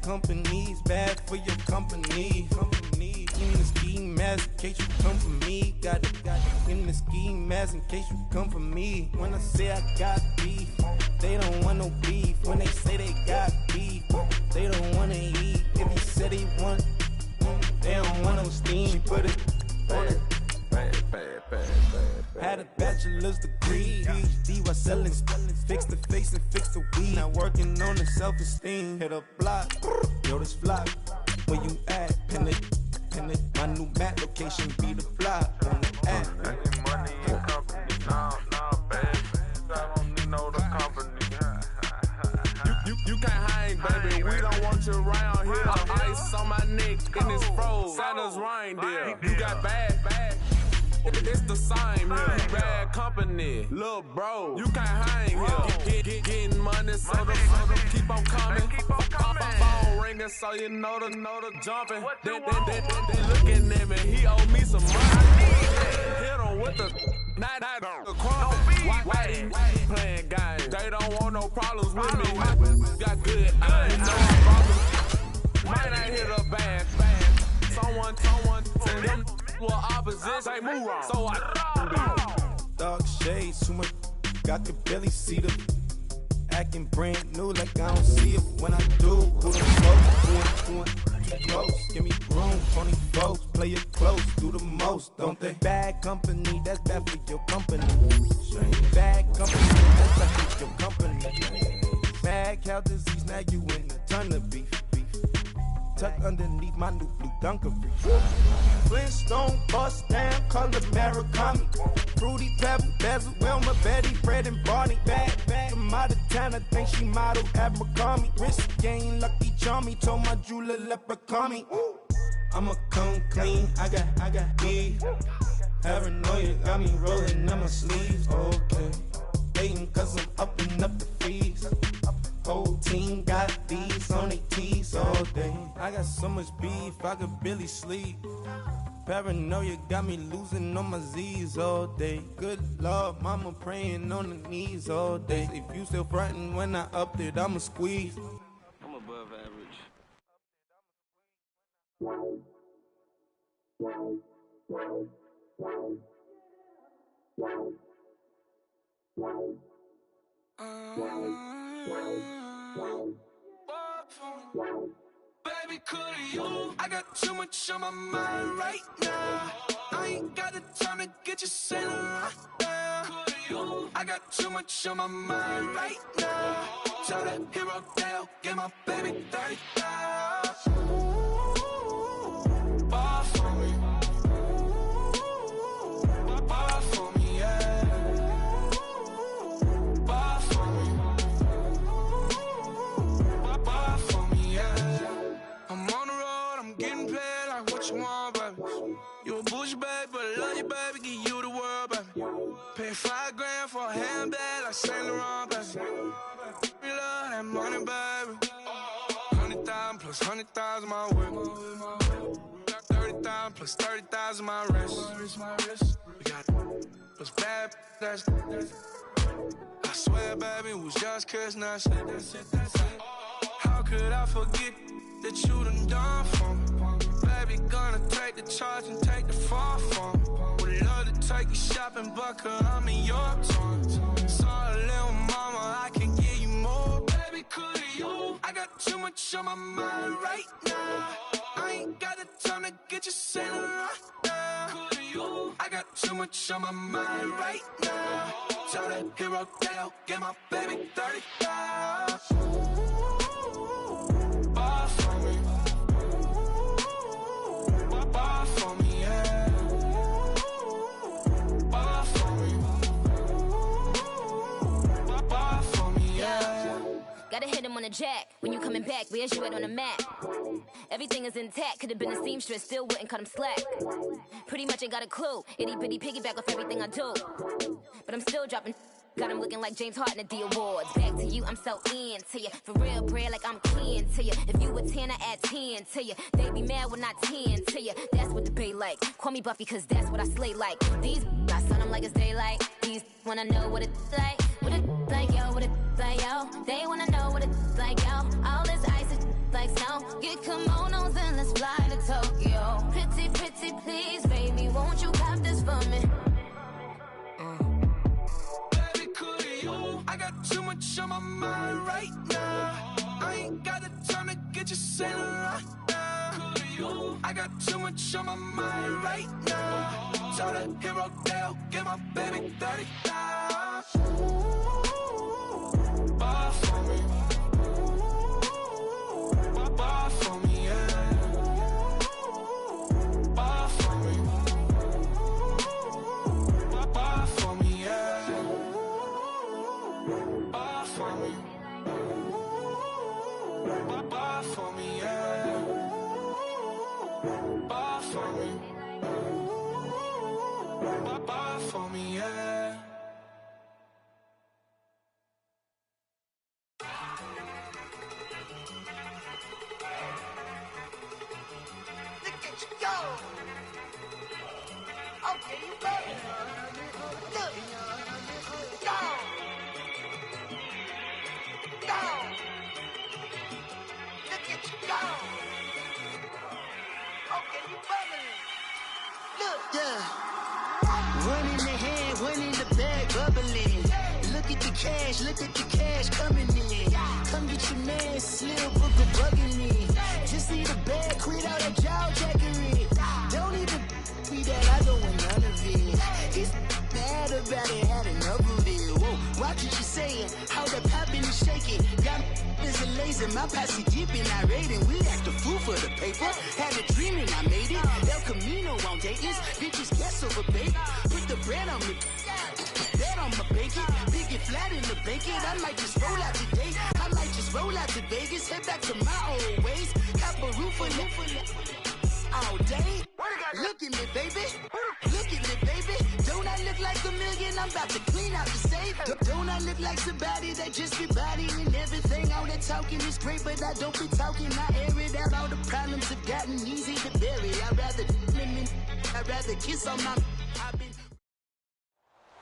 company's bad for your company. In the ski mask in case you come for me. Got it in the ski mask in case you come for me. When I say I got beef, they don't want no beef. When they say they got beef, they don't wanna eat. If you said they want, they don't want no steam. She put it on it. Had a bachelor's degree, PhD while selling. Fix the face and fix the weed. Now working on the self-esteem. Hit a block, yo this flock. Where you at? Pin it. My new map location be the block on the app. I need money in company, nah, baby. I don't need no the company. You can't hang, baby. We don't want you around here. Ice on my neck in this froze. Santa's reindeer. You got bad. It's the same here. Bad company, little bro. You can't hang here. Getting money, so the keep on coming. Phone ringing, so you know the jumping. They looking at me. He owe me some money. Hit him with the night the crumping. Why they playing games? They don't want no problems with me. Got good eyes, no problems. Might not hit a bad. Someone tell them. Well, opposition, they move wrong. So I dark shades, too much. Got the belly see the acting brand new, like I don't see it when I do. Who the close, too close. Give me room, 20 folks, play it close, do the most, don't they? Bad company, that's bad for your company. Bad company, that's bad for your company. Bad cow disease, now you in a ton of beef. Tucked underneath my new blue Dunkery. Flintstone, bust down, color Murakami. Fruity Pebble, Bezel, Wilma, Betty, Fred, and Barney. Bad, from out of town, I think she model at McCarmy. Wrist game, Lucky Charmy, told my jeweler, leprechaun me. I'ma come clean, I got beef. Paranoia got me rolling on my sleeves, okay. Hating cause I'm upping up the fees. Whole team got these on their tees all day. I got so much beef, I could barely sleep. Paranoia got me losing on my Z's all day. Good Lord, mama praying on the knees all day. If you still frontin' when I upped it, I'ma squeeze. I'm above average. Baby, could you? I got too much on my mind right now. I ain't got the time to get you sailing right now. Could you? I got too much on my mind right now. Tell that hero Dale, get my baby 30,000. Bar for me. Bar for me, yeah. Bar for me. Bar for me, yeah. I'm on the road, I'm getting paid like what you want, baby. You a bougie, baby, but I love you, baby, give you the world, baby. Pay $5 grand for a handbag like Saint Laurent, baby. We love that money, baby. 100,000 plus 100,000 my whip. Got 30,000 plus 30,000 my wrist. We got plus bad, that's I swear, baby, it was just cause now that's it. How could I forget that you done for me? Baby, gonna take the charge and take the fall from me. Would love to take you shopping, but I'm in your town. Sorry, little mama, I can give you more. Baby, could you? I got too much on my mind right now. I ain't got the time to get you sailing right now. Could you? I got too much on my mind right now. Tell that hero Dale, get my baby 30,000. Bar for me. Bar for me, yeah. Bar for me. Bar for me, yeah. Gotta hit him on the jack. When you coming back, where's you at on the map? Everything is intact. Could've been a seamstress, still wouldn't cut him slack. Pretty much ain't got a clue. Itty bitty piggyback off everything I do. But I'm still dropping. Got him looking like James Harden at the awards. Back to you, I'm so into you. For real, bread, like I'm keen to you. If you a 10, I add 10 to you. They be mad when I 10 to you. That's what the bay like. Call me Buffy, cause that's what I slay like. These I sun them like it's daylight. These wanna know what it's like. What it like, yo, what it like, yo. They wanna know what it's like, yo. All this ice is like, like snow. Get kimonos and let's fly to Tokyo. Pretty, pretty, please, baby, won't you cop this for me? Baby, could you? I got too much on my mind right now. I ain't got the time to get you sailing right now. Could you? I got too much on my mind right now. Tell the hero Dale, get my baby 30 now. Bar for me. Bar for me, yeah. Bar for me. Bar for me, yeah. Bar for me. Bar for me, yeah. Bar for me. Bar for me, yeah. Look at you go. Okay, you ready? Look. Go. Go. Look at you go. Okay, you bubbling. Look. Yeah. One in the hand, one in the bag, bubbling. Look at the cash coming in. Come get your man, Slim Booker bugging me. Just see the bag, quit all that jaw jackery. Don't even be that, I don't want none of it. He's mad about it, had enough of it. Whoa, watch what you saying, how that poppin' and shaking. Got is a laser, my posse deep and I raiding. We act a fool for the paper, had a dream and I made it. El Camino on Dayton's, bitches guess over bait. Put the bread on me, bet on my bacon. Big it flat in the bacon, I might just roll out today. I might just roll out to Vegas, head back to my old ways. Cop a roof for all day. Look at me, baby. Look at me, baby. Don't I look like a million? I'm about to clean out the safe. Don't I look like somebody that just be bodying everything? All that talking is great, but I don't be talking. I air it out. All the problems have gotten easy to bury. I'd rather kiss on my.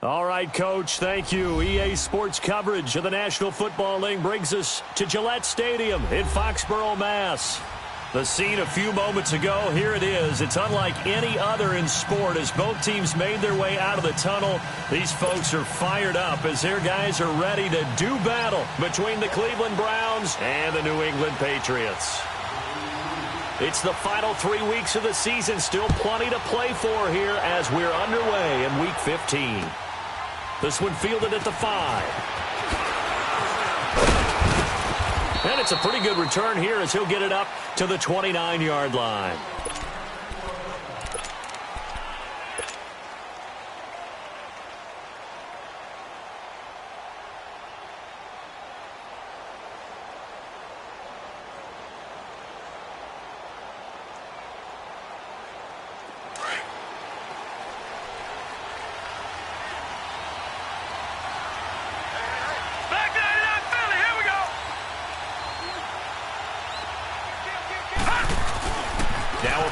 All right, Coach, thank you. EA Sports coverage of the National Football League brings us to Gillette Stadium in Foxborough, Mass. The scene a few moments ago, here it is. It's unlike any other in sport as both teams made their way out of the tunnel. These folks are fired up as their guys are ready to do battle between the Cleveland Browns and the New England Patriots. It's the final 3 weeks of the season. Still plenty to play for here as we're underway in Week 15. This one fielded at the 5. And it's a pretty good return here as he'll get it up to the 29-yard line.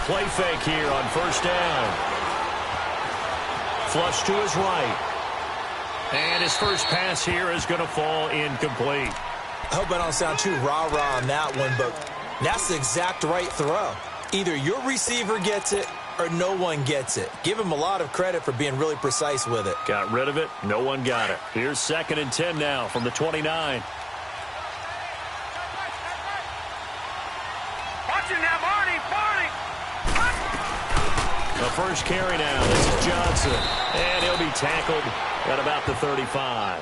Play fake here on first down. Flush to his right. And his first pass here is going to fall incomplete. I hope I don't sound too rah-rah on that one, but that's the exact right throw. Either your receiver gets it or no one gets it. Give him a lot of credit for being really precise with it. Got rid of it. No one got it. Here's 2nd and 10 now from the 29. First carry now. This is Johnson. And he'll be tackled at about the 35.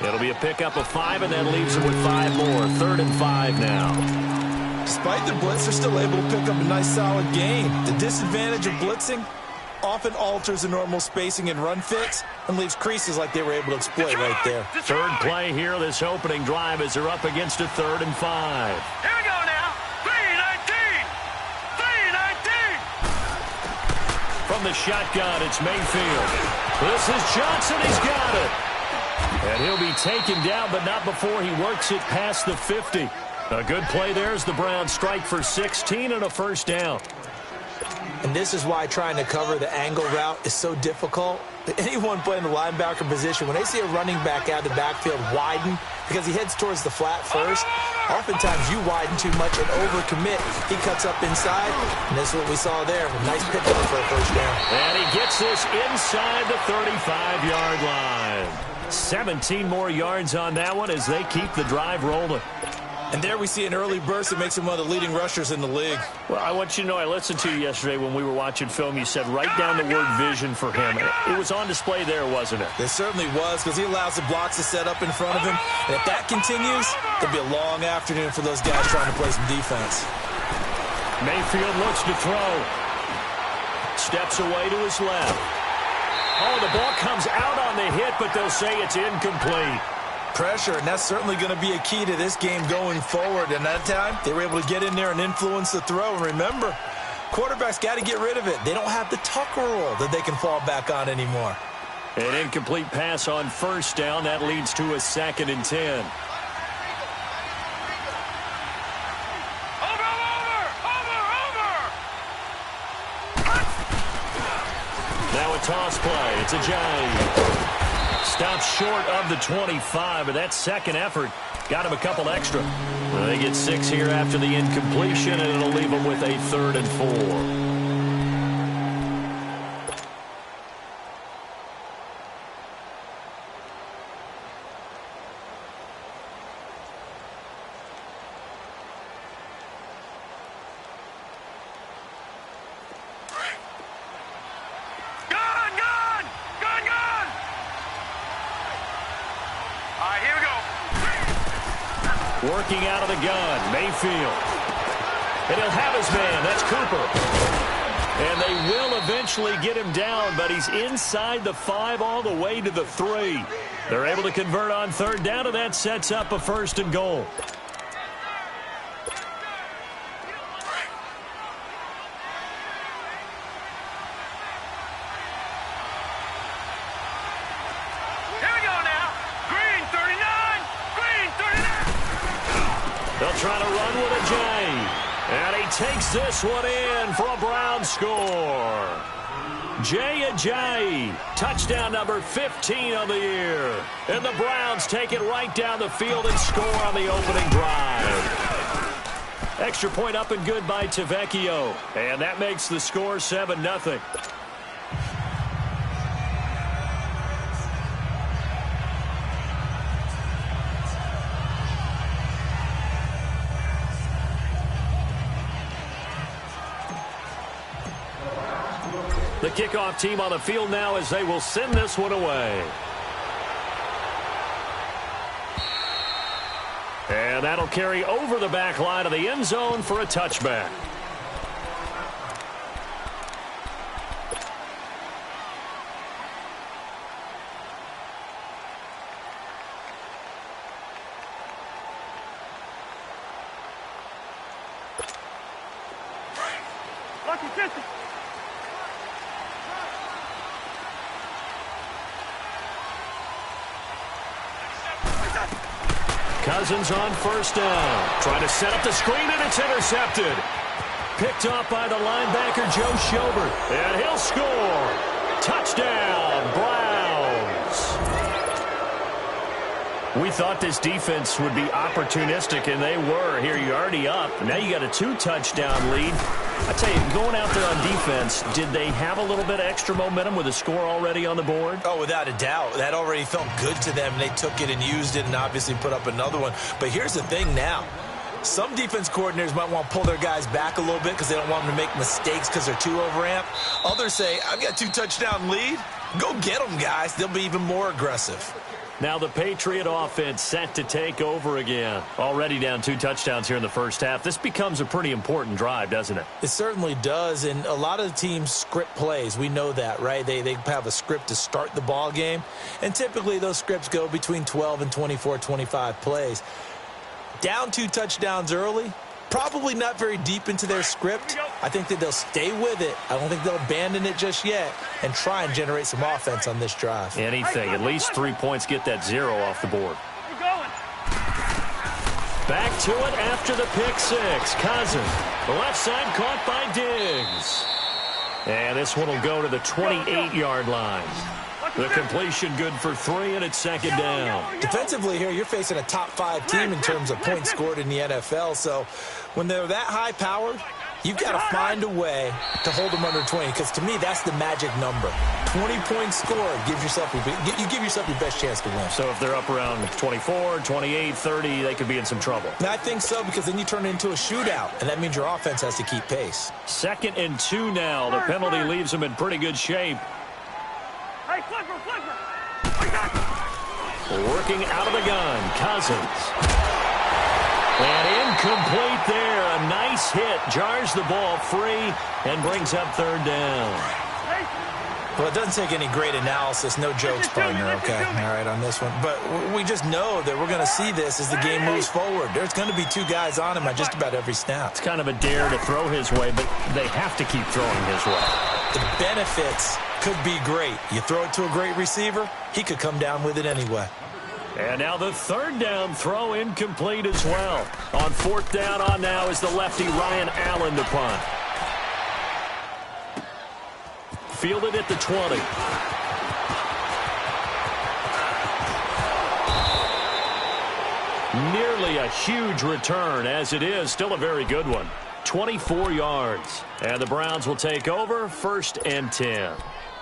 It'll be a pickup of 5, and that leaves him with 5 more. 3rd and 5 now. Despite the blitz, they're still able to pick up a nice, solid gain. The disadvantage of blitzing often alters the normal spacing and run fits and leaves creases like they were able to exploit right there. Third play here, this opening drive, as they're up against a 3rd and 5. Here we go now. 3-19. From the shotgun, it's Mayfield. This is Johnson. He's got it. And he'll be taken down, but not before he works it past the 50. A good play there as the Browns strike for 16 and a first down. And this is why trying to cover the angle route is so difficult. Anyone playing the linebacker position, when they see a running back out of the backfield widen because he heads towards the flat first, oftentimes you widen too much and overcommit. He cuts up inside, and this is what we saw there. A nice pickup for a first down. And he gets this inside the 35-yard line. 17 more yards on that one as they keep the drive rolling. And there we see an early burst that makes him one of the leading rushers in the league. Well, I want you to know, I listened to you yesterday when we were watching film. You said write down the word vision for him. It was on display there, wasn't it? It certainly was, because he allows the blocks to set up in front of him. And if that continues, it'll be a long afternoon for those guys trying to play some defense. Mayfield looks to throw. Steps away to his left. Oh, the ball comes out on the hit, but they'll say it's incomplete. Pressure, and that's certainly going to be a key to this game going forward. And that time, they were able to get in there and influence the throw. And remember, quarterbacks got to get rid of it. They don't have the Tucker rule that they can fall back on anymore. An incomplete pass on first down. That leads to a 2nd and 10. Now a toss play. It's Ajayi. Stops short of the 25, but that second effort got him a couple extra. They get 6 here after the incompletion, and it'll leave them with a 3rd and 4. Working out of the gun, Mayfield. And he'll have his man. That's Cooper. And they will eventually get him down, but he's inside the 5 all the way to the 3. They're able to convert on 3rd down, and that sets up a 1st and goal. They'll try to run with Ajayi. And he takes this one in for a Brown score. Jay Ajayi, touchdown number 15 of the year. And the Browns take it right down the field and score on the opening drive. Extra point up and good by Tavecchio. And that makes the score 7-0. The kickoff team on the field now as they will send this one away. And that'll carry over the back line of the end zone for a touchback. Cousins on 1st down. Trying to set up the screen, and it's intercepted. Picked off by the linebacker, Joe Schobert. And he'll score. Touchdown, Browns. We thought this defense would be opportunistic, and they were. Here, you're already up. Now you got a 2-touchdown lead. I tell you, going out there on defense, did they have a little bit of extra momentum with a score already on the board? Oh, without a doubt. That already felt good to them. They took it and used it and obviously put up another one. But here's the thing now. Some defense coordinators might want to pull their guys back a little bit because they don't want them to make mistakes because they're too overamped. Others say, I've got a 2-touchdown lead. Go get them, guys. They'll be even more aggressive. Now the Patriot offense set to take over again. Already down 2 touchdowns here in the first half. This becomes a pretty important drive, doesn't it? It certainly does, and a lot of the teams script plays. We know that, right? They have a script to start the ball game, and typically those scripts go between 12 and 24, 25 plays. Down 2 touchdowns early, probably not very deep into their script. I think that they'll stay with it. I don't think they'll abandon it just yet and try and generate some offense on this drive. Anything. At least 3 points, get that 0 off the board. Back to it after the pick 6. Cousins. The left side caught by Diggs. And this one will go to the 28-yard line. The completion good for 3, and it's second down. Defensively here, you're facing a top 5 team in terms of points scored in the NFL. So when they're that high-powered, you've got to find a way to hold them under 20, because to me, that's the magic number. 20 points scored, you give yourself your best chance to win. So if they're up around 24, 28, 30, they could be in some trouble. And I think so, because then you turn it into a shootout, and that means your offense has to keep pace. 2nd and 2 now. The penalty leaves them in pretty good shape. Hey, flipper. Working out of the gun, Cousins. And incomplete there. A nice hit. Jars the ball free and brings up 3rd down. Well, it doesn't take any great analysis. No jokes, partner, okay? All right, on this one. But we just know that we're going to see this as the game moves forward. There's going to be 2 guys on him at just about every snap. It's kind of a dare to throw his way, but they have to keep throwing his way. The benefits could be great. You throw it to a great receiver, he could come down with it anyway. And now the 3rd down throw incomplete as well. On 4th down on now is the lefty Ryan Allen to punt. Fielded at the 20. Nearly a huge return, as it is still a very good one. 24 yards. And the Browns will take over, 1st and 10.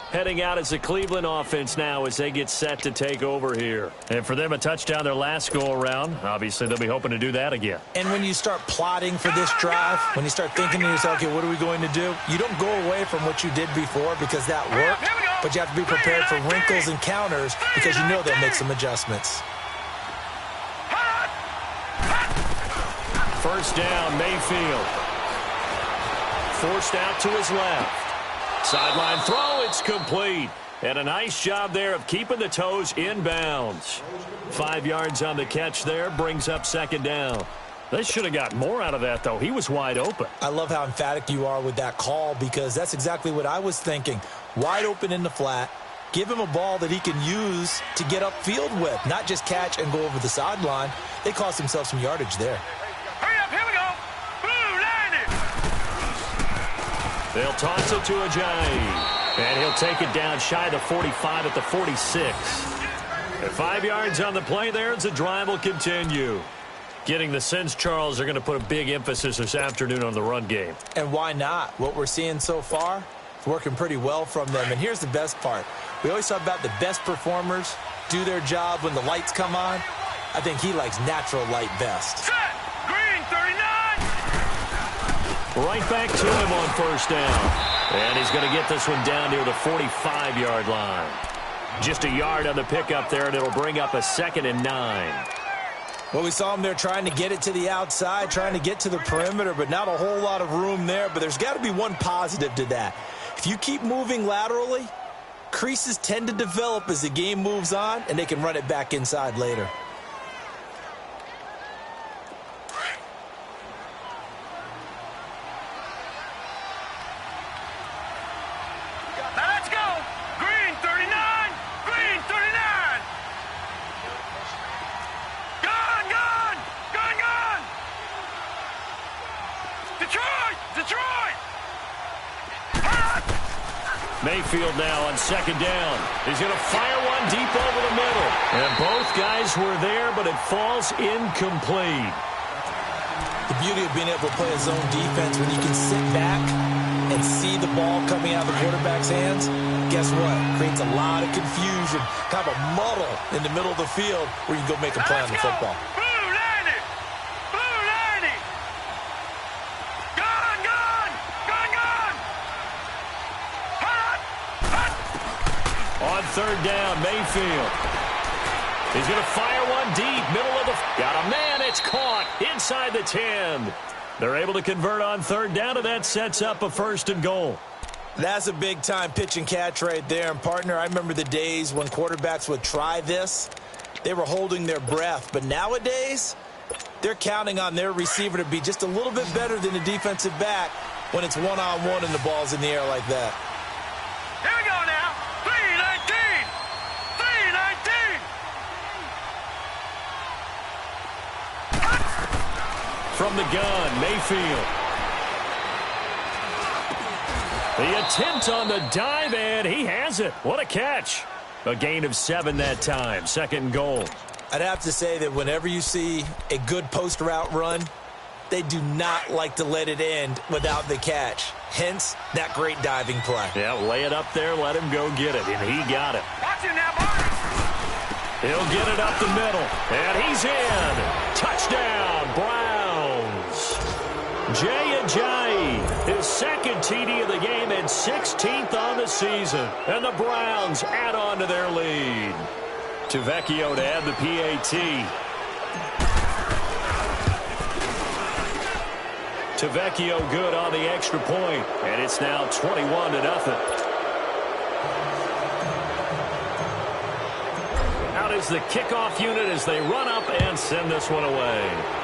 Heading out as the Cleveland offense now as they get set to take over here. And for them, a touchdown their last go-around. Obviously, they'll be hoping to do that again. And when you start plotting for this drive, when you start thinking to yourself, okay, what are we going to do? You don't go away from what you did before because that worked, but you have to be prepared for wrinkles and counters because you know they'll make some adjustments. 1st down, Mayfield. Forced out to his left. Sideline throw, it's complete. And a nice job there of keeping the toes inbounds. 5 yards on the catch there, brings up 2nd down. They should have got more out of that, though. He was wide open. I love how emphatic you are with that call because that's exactly what I was thinking. Wide open in the flat. Give him a ball that he can use to get upfield with, not just catch and go over the sideline. They cost themselves some yardage there. Hurry up, here we go. Blue, line it. They'll toss it to Ajayi. And he'll take it down shy of the 45 at the 46. At 5 yards on the play there as the drive will continue. Getting the sense Charles are going to put a big emphasis this afternoon on the run game. And why not? What we're seeing so far, it's working pretty well from them. And here's the best part. We always talk about the best performers do their job when the lights come on. I think he likes natural light best. Set. Green, 39. Right back to him on 1st down. And he's going to get this one down near the 45-yard line. Just a yard on the pickup there, and it'll bring up a 2nd and 9. Well, we saw him there trying to get it to the outside, trying to get to the perimeter, but not a whole lot of room there. But there's got to be one positive to that. If you keep moving laterally, creases tend to develop as the game moves on, and they can run it back inside later. Now let's go. Green, 39. Green, 39. Gone, gone. Gone, gone. Detroit, Detroit. Mayfield now on 2nd down. He's going to fire one deep over the middle. And both guys were there, but it falls incomplete. The beauty of being able to play a zone defense when you can sit back and see the ball coming out of the quarterback's hands, guess what? Creates a lot of confusion, kind of a muddle in the middle of the field where you can go make a play on the football. Blue, line it. Blue, line it. Gone, gone. Gone, gone. On 3rd down, Mayfield. He's going to fire one deep, middle of the... Got a man, it's caught inside the 10. They're able to convert on 3rd down, and that sets up a 1st and goal. That's a big-time pitch and catch right there. And, partner, I remember the days when quarterbacks would try this. They were holding their breath. But nowadays, they're counting on their receiver to be just a little bit better than the defensive back when it's one-on-one and the ball's in the air like that. Here we go now. 319. 319. From the gun, Mayfield. The attempt on the dive, and he has it. What a catch. A gain of 7 that time. 2nd and goal. I'd have to say that whenever you see a good post route run, they do not like to let it end without the catch. Hence, that great diving play. Yeah, lay it up there, let him go get it, and he got it. Watch him now, boys. He'll get it up the middle, and he's in. Touchdown, Browns. Jay Ajayi, his 2nd TD of the game and 16th on the season. And the Browns add on to their lead. Tavecchio to add the PAT. Tavecchio good on the extra point, and it's now 21-0. Out is the kickoff unit as they run up and send this one away.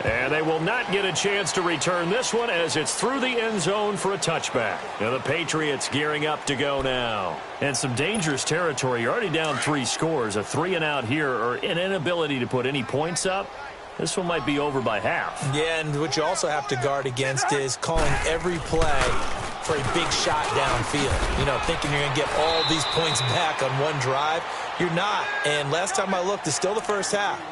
And they will not get a chance to return this one as it's through the end zone for a touchback. Now the Patriots gearing up to go now. And some dangerous territory. You're already down 3 scores. A 3-and-out here or an inability to put any points up. This one might be over by half. Yeah, and what you also have to guard against is calling every play for a big shot downfield. You know, thinking you're going to get all these points back on one drive. You're not. And last time I looked, it's still the first half.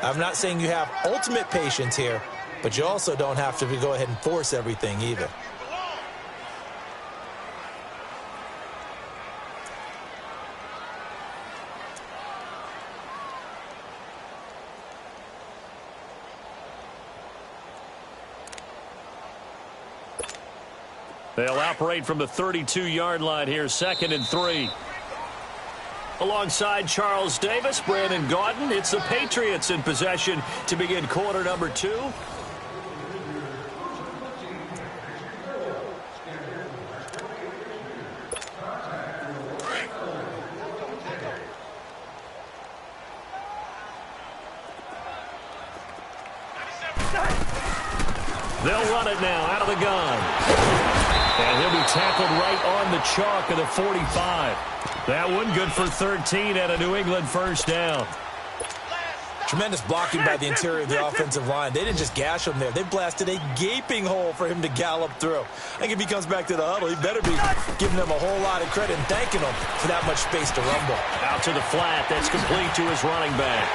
I'm not saying you have ultimate patience here, but you also don't have to go ahead and force everything either. They'll operate from the 32-yard line here, 2nd and 3. Alongside Charles Davis, Brandon Gaudin, it's the Patriots in possession to begin quarter number 2. They'll run it now out of the gun. And he'll be tackled right on the chalk of the 45. That one good for 13 and a New England first down. Tremendous blocking by the interior of the offensive line. They didn't just gash him there. They blasted a gaping hole for him to gallop through. I think if he comes back to the huddle, he better be giving them a whole lot of credit and thanking them for that much space to rumble. Out to the flat. That's complete to his running back.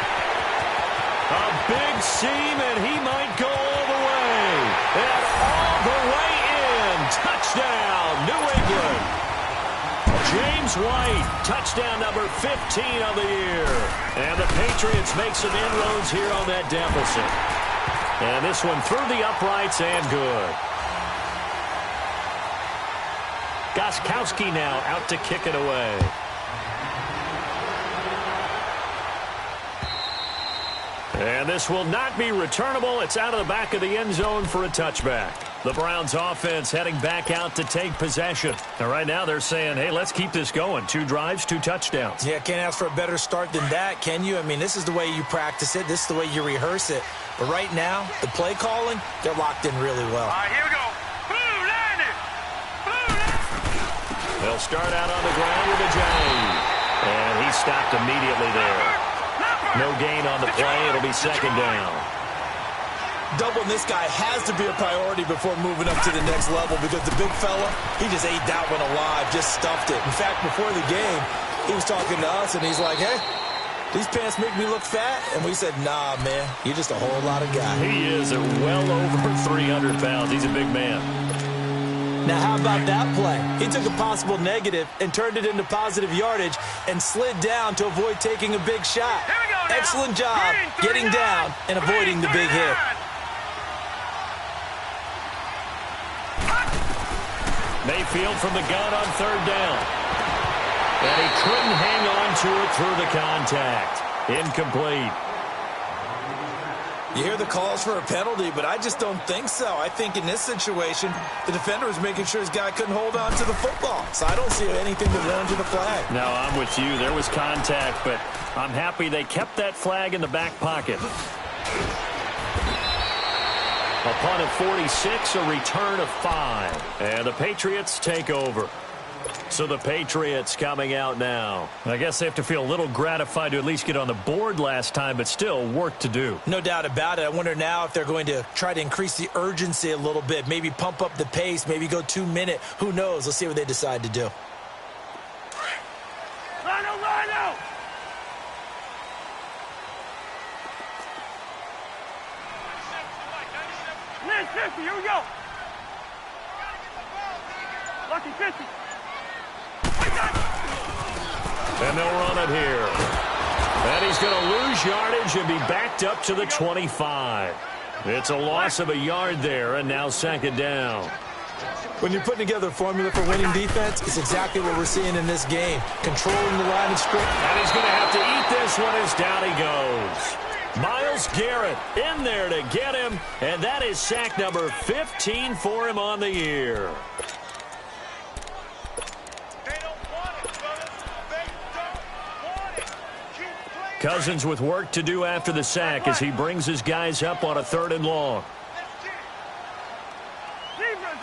A big seam, and he might go all the way. And all the way in. Touchdown, New England. James White, touchdown number 15 on the year. And the Patriots make some inroads here on that deficit. And this one through the uprights and good. Gostkowski now out to kick it away. And this will not be returnable. It's out of the back of the end zone for a touchback. The Browns offense heading back out to take possession. And right now they're saying, hey, let's keep this going. 2 drives, 2 touchdowns. Yeah, can't ask for a better start than that, can you? I mean, this is the way you practice it. This is the way you rehearse it. But right now, the play calling, they're locked in really well. All right, here we go. Blue line it. Blue line. They'll start out on the ground with Ajayi. And he stopped immediately there. No gain on the play. It'll be 2nd down. Doubling this guy has to be a priority before moving up to the next level because the big fella, he just ate that one alive, just stuffed it. In fact, before the game, he was talking to us, and he's like, hey, these pants make me look fat. And we said, nah, man, you're just a whole lot of guy. He is well over 300 pounds. He's a big man. Now, how about that play? He took a possible negative and turned it into positive yardage and slid down to avoid taking a big shot. Excellent job getting down and avoiding the big hit. Mayfield from the gun on 3rd down. And he couldn't hang on to it through the contact. Incomplete. You hear the calls for a penalty, but I just don't think so. I think in this situation, the defender was making sure his guy couldn't hold on to the football. So I don't see anything to run to the flag. No, I'm with you. There was contact, but I'm happy they kept that flag in the back pocket. A punt of 46, a return of 5. And the Patriots take over. So the Patriots coming out now. I guess they have to feel a little gratified to at least get on the board last time, but still work to do. No doubt about it. I wonder now if they're going to try to increase the urgency a little bit, maybe pump up the pace, maybe go 2-minute. Who knows? Let's see what they decide to do. Rhino! Lynn, 50, here we go. Lucky 50. And they'll run it here. And he's going to lose yardage and be backed up to the 25. It's a loss of a yard there, and now second down. When you're putting together a formula for winning defense, it's exactly what we're seeing in this game. Controlling the line of script. And he's going to have to eat this one as down he goes. Myles Garrett in there to get him, and that is sack number 15 for him on the year. Cousins with work to do after the sack as he brings his guys up on a 3rd and long. Zebra.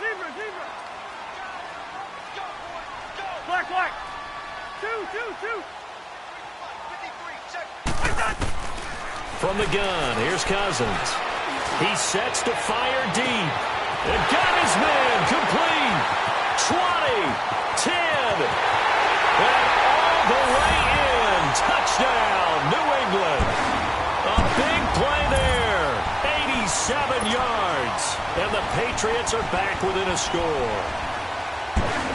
Black. Two. From the gun, here's Cousins. He sets to fire deep. And got his man complete. 20, 10, and all the way in. Touchdown, New England. A big play there. 87 yards. And the Patriots are back within a score.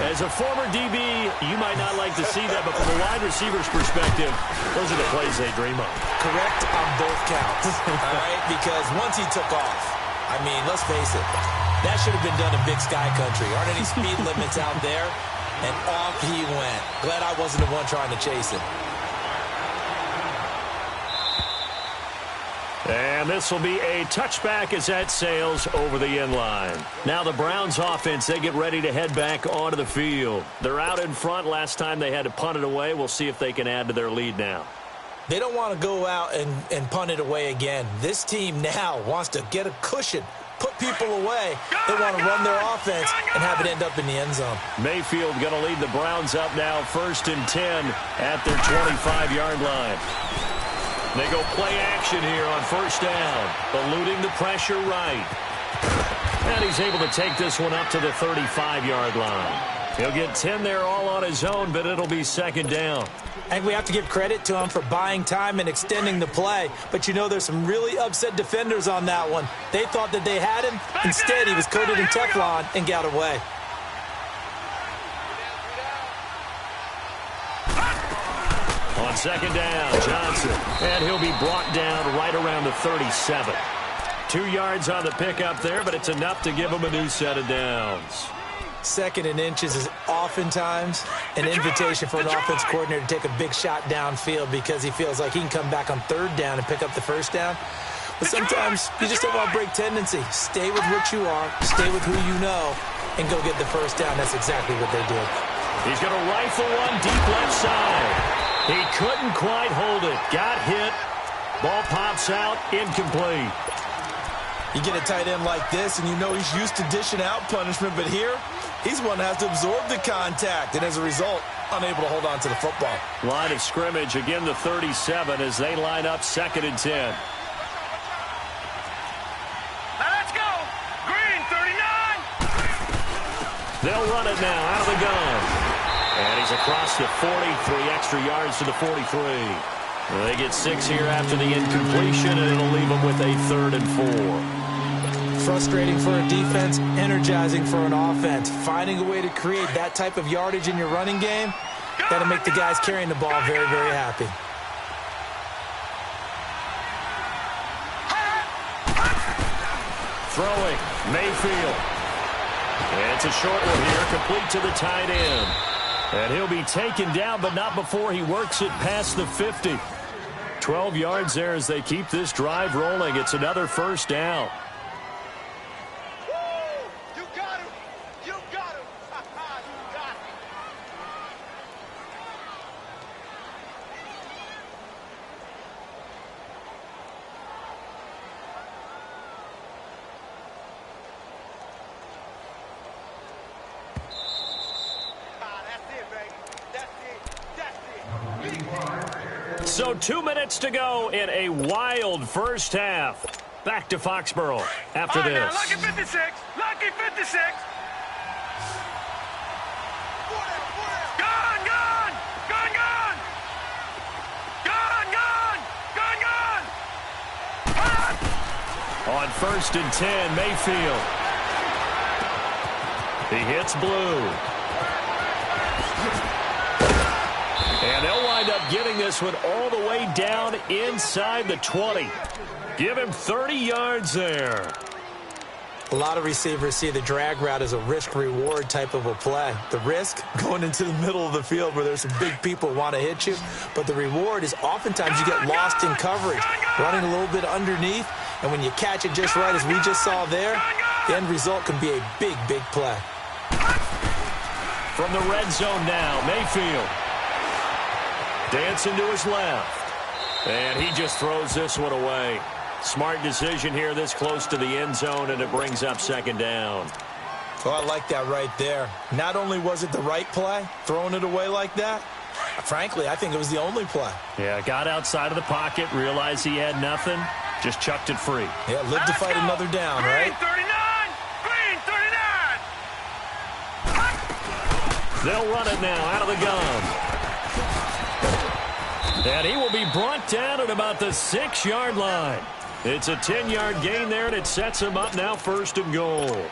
As a former DB, you might not like to see that, but from a wide receiver's perspective, those are the plays they dream of. Correct on both counts, all right? Because once he took off, I mean, let's face it, that should have been done in Big Sky Country. Aren't any speed limits out there? And off he went. Glad I wasn't the one trying to chase him. And this will be a touchback as that sails over the end line. Now the Browns offense, they get ready to head back onto the field. They're out in front. Last time they had to punt it away. We'll see if they can add to their lead now. They don't want to go out and punt it away again. This team now wants to get a cushion, put people away. They want to run their offense and have it end up in the end zone. Mayfield going to lead the Browns up now 1st and 10 at their 25-yard line. They go play action here on 1st down, eluding the pressure right. And he's able to take this one up to the 35-yard line. He'll get 10 there all on his own, but it'll be 2nd down. I think we have to give credit to him for buying time and extending the play. But, you know, there's some really upset defenders on that one. They thought that they had him. Instead, he was coated in Teflon and got away. On 2nd down, Johnson. And he'll be brought down right around the 37. 2 yards on the pickup there, but it's enough to give him a new set of downs. 2nd and inches is oftentimes an invitation for an offense coordinator to take a big shot downfield because he feels like he can come back on 3rd down and pick up the 1st down. But sometimes you just don't want to break tendency. Stay with what you are, stay with who you know, and go get the 1st down. That's exactly what they did. He's going to rifle one deep left side. He couldn't quite hold it. Got hit. Ball pops out. Incomplete. You get a tight end like this, and you know he's used to dishing out punishment, but here, he's one that has to absorb the contact, and as a result, unable to hold on to the football. Line of scrimmage, again the 37 as they line up 2nd and 10. Now let's go. Green, 39. They'll run it now out of the gun. And he's across the 40, 3 extra yards to the 43. They get 6 here after the incompletion, and it'll leave them with a 3rd and 4. Frustrating for a defense, energizing for an offense. Finding a way to create that type of yardage in your running game, that'll make the guys carrying the ball very, very happy. Throwing, Mayfield. And it's a short one here, complete to the tight end. And he'll be taken down, but not before he works it past the 50. 12 yards there as they keep this drive rolling. It's another 1st down. You got him. You got him. You got him. So 2 minutes to go in a wild first half. Back to Foxborough after this. Now, lucky 56. Lucky 56. Gone, gone. Gone, gone. Gone, gone. Gone, gone. On 1st and 10, Mayfield. He hits Blue. And they'll wind up getting this one all the way down inside the 20. Give him 30 yards there. A lot of receivers see the drag route as a risk-reward type of a play. The risk, going into the middle of the field where there's some big people who want to hit you. But the reward is oftentimes you get lost in coverage, running a little bit underneath. And when you catch it just right, as we just saw there, the end result can be a big, big play. From the red zone now, Mayfield. Dancing to his left. And he just throws this one away. Smart decision here this close to the end zone, and it brings up 2nd down. Well, I like that right there. Not only was it the right play, throwing it away like that, frankly, I think it was the only play. Yeah, got outside of the pocket, realized he had nothing, just chucked it free. Yeah, lived to fight another down, right? Green 39. Green 39. They'll run it now out of the gun. And he will be brought down at about the 6-yard line. It's a 10-yard gain there, and it sets him up now 1st and goal.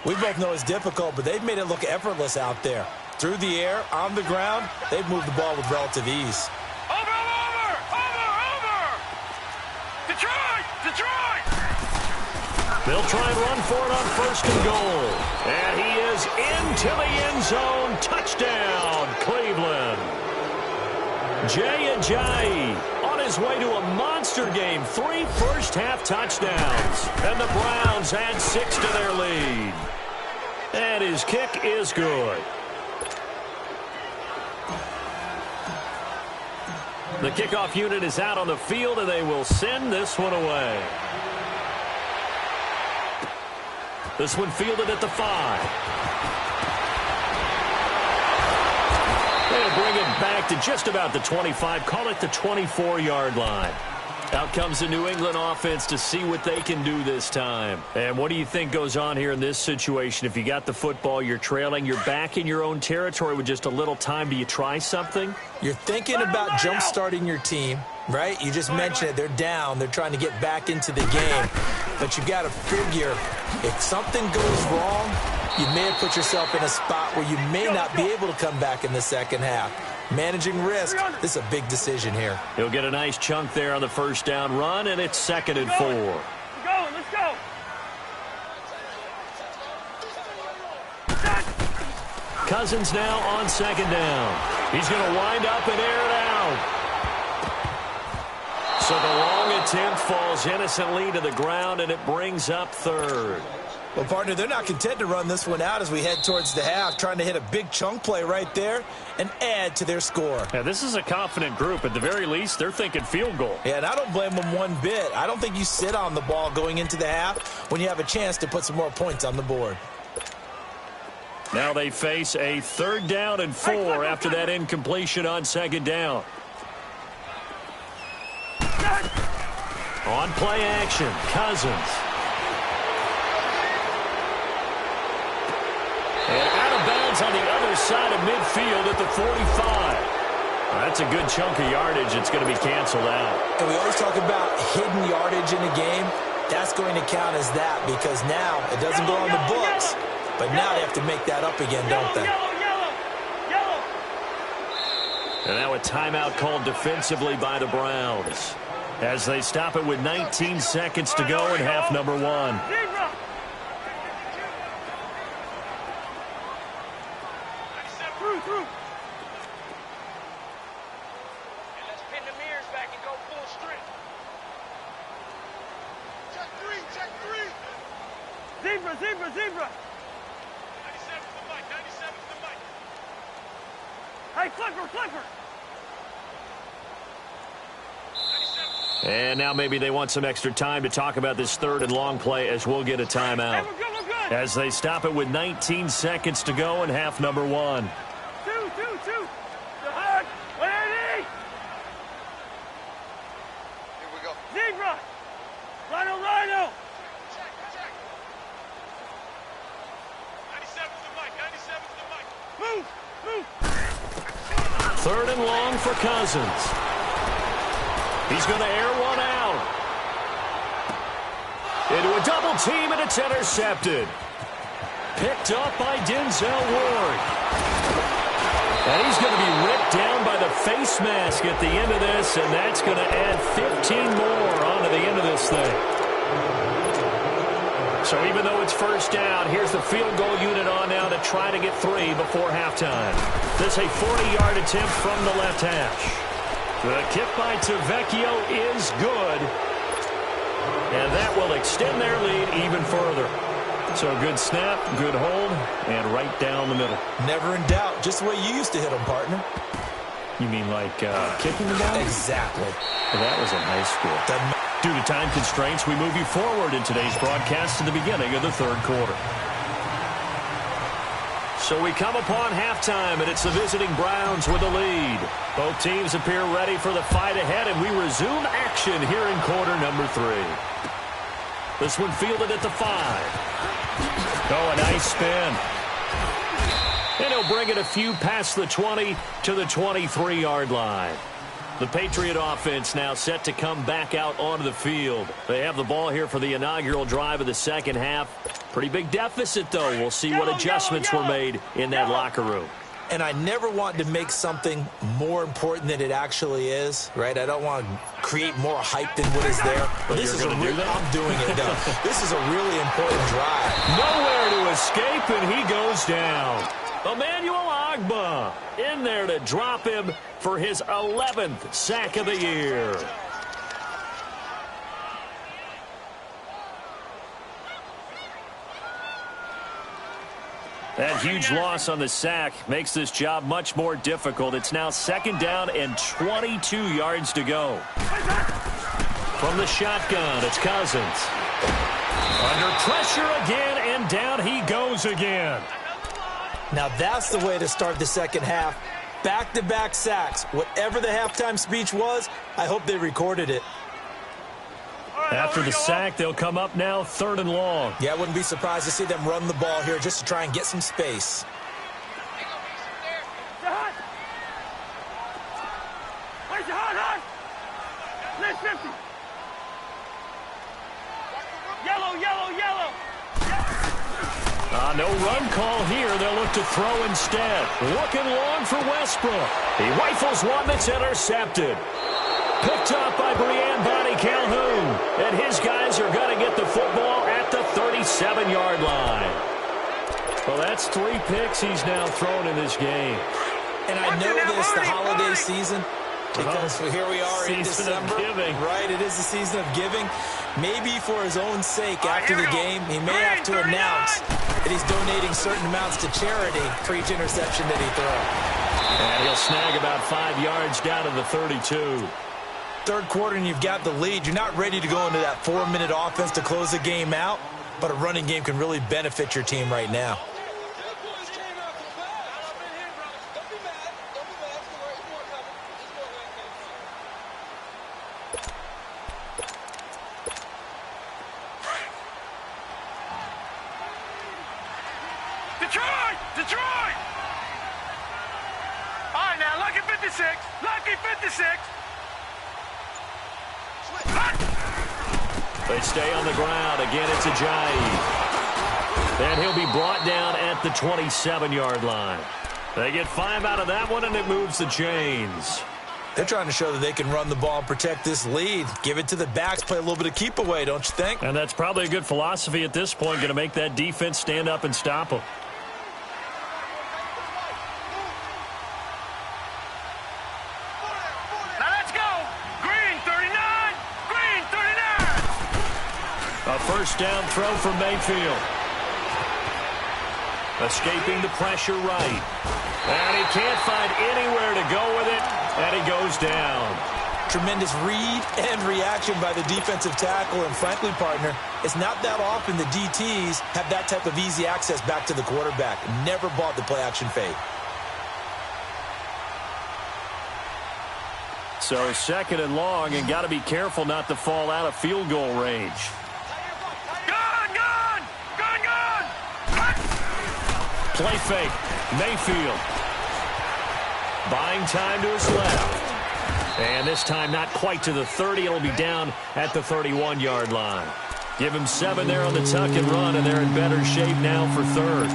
We both know it's difficult, but they've made it look effortless out there. Through the air, on the ground, they've moved the ball with relative ease. Over. Detroit. Detroit. They'll try and run for it on 1st and goal. And he is into the end zone. Touchdown, Cleveland. Jay Ajayi on his way to a monster game. 3 first-half touchdowns. And the Browns add 6 to their lead. And his kick is good. The kickoff unit is out on the field, and they will send this one away. This one fielded at the 5. They'll bring it back to just about the 25, call it the 24-yard line. Out comes the New England offense to see what they can do this time. And what do you think goes on here in this situation? If you got the football, you're trailing, you're back in your own territory with just a little time. Do you try something? You're thinking about jump-starting your team, right? You just mentioned it. They're down. They're trying to get back into the game. But you got to figure if something goes wrong, you may have put yourself in a spot where you may not be able to come back in the second half. Managing risk, this is a big decision here. He'll get a nice chunk there on the 1st down run, and it's 2nd and 4. Let's go. Cousins now on 2nd down. He's going to wind up and air it out. So the long attempt falls innocently to the ground, and it brings up 3rd. Well, partner, they're not content to run this one out as we head towards the half, trying to hit a big chunk play right there and add to their score. Yeah, this is a confident group. At the very least, they're thinking field goal. Yeah, and I don't blame them one bit. I don't think you sit on the ball going into the half when you have a chance to put some more points on the board. Now they face a 3rd down and 4 after that incompletion on 2nd down. On play action, Cousins. And out of bounds on the other side of midfield at the 45. That's a good chunk of yardage. It's going to be canceled out. And we always talk about hidden yardage in a game. That's going to count as that because now it doesn't go on the books. But now they have to make that up again, don't they? And now a timeout called defensively by the Browns as they stop it with 19 seconds to go in half number 1. Zebra. 97 to the mic, 97 to the mic. Hey, Clifford. And now maybe they want some extra time to talk about this 3rd and long play as we'll get a timeout. Hey, we're good. As they stop it with 19 seconds to go in half number 1. Two. The hug. Ready? and long for Cousins. He's going to air one out. Into a double team, and it's intercepted. Picked up by Denzel Ward. And he's going to be ripped down by the face mask at the end of this, and that's going to add 15 more onto the end of this thing. So even though it's first down, here's the field goal unit on now to try to get 3 before halftime. This a 40-yard attempt from the left hash. The kick by Tavecchio is good. And that will extend their lead even further. So good snap, good hold, and right down the middle. Never in doubt. Just the way you used to hit them, partner. You mean like kicking the ball? Exactly. Well, that was in high school. Due to time constraints, we move you forward in today's broadcast to the beginning of the third quarter. So we come upon halftime, and it's the visiting Browns with the lead. Both teams appear ready for the fight ahead, and we resume action here in quarter number 3. This one fielded at the 5. Oh, a nice spin. And he'll bring it a few past the 20 to the 23-yard line. The Patriot offense now set to come back out onto the field. They have the ball here for the inaugural drive of the second half. Pretty big deficit, though. We'll see what adjustments were made in that locker room. And I never want to make something more important than it actually is, right? I don't want to create more hype than what is there. But this is I'm doing it, though. This is a really important drive. Nowhere to escape, and he goes down. Emmanuel Ogbah in there to drop him for his 11th sack of the year. That huge loss on the sack makes this job much more difficult. It's now second down and 22 yards to go. From the shotgun, it's Cousins. Under pressure again, and down he goes again. Now that's the way to start the second half. Back-to-back sacks. Whatever the halftime speech was, I hope they recorded it. After the sack, they'll come up now 3rd and long. Yeah, I wouldn't be surprised to see them run the ball here just to try and get some space. Where's your hot? Let's 50. Yellow. No run call here. They'll look to throw instead. Looking long for Westbrook. He rifles one that's intercepted. Picked up by Brian Bonnie Calhoun. And his guys are going to get the football at the 37-yard line. Well, that's 3 picks he's now thrown in this game. And I know this, the holiday season, because here we are in December. Right, it is the season of giving. Maybe for his own sake after the game, he may have to announce that he's donating certain amounts to charity for each interception that he throws. And he'll snag about 5 yards down to the 32. Third quarter and you've got the lead. You're not ready to go into that 4-minute offense to close the game out, but a running game can really benefit your team right now. Detroit! All right, now, lucky 56. They stay on the ground. Again, it's Ajayi. And he'll be brought down at the 27-yard line. They get 5 out of that one, and it moves the chains. They're trying to show that they can run the ball and protect this lead. Give it to the backs, play a little bit of keep away, don't you think? And that's probably a good philosophy at this point, going to make that defense stand up and stop them. A first down throw for Mayfield. Escaping the pressure right. And he can't find anywhere to go with it, and he goes down. Tremendous read and reaction by the defensive tackle, and frankly, partner, it's not that often the DTs have that type of easy access back to the quarterback. Never bought the play-action fade. So second and long, and got to be careful not to fall out of field goal range. Gun! Play fake. Mayfield. buying time to his left. And this time not quite to the 30. It'll be down at the 31-yard line. Give him 7 there on the tuck and run, and they're in better shape now for third.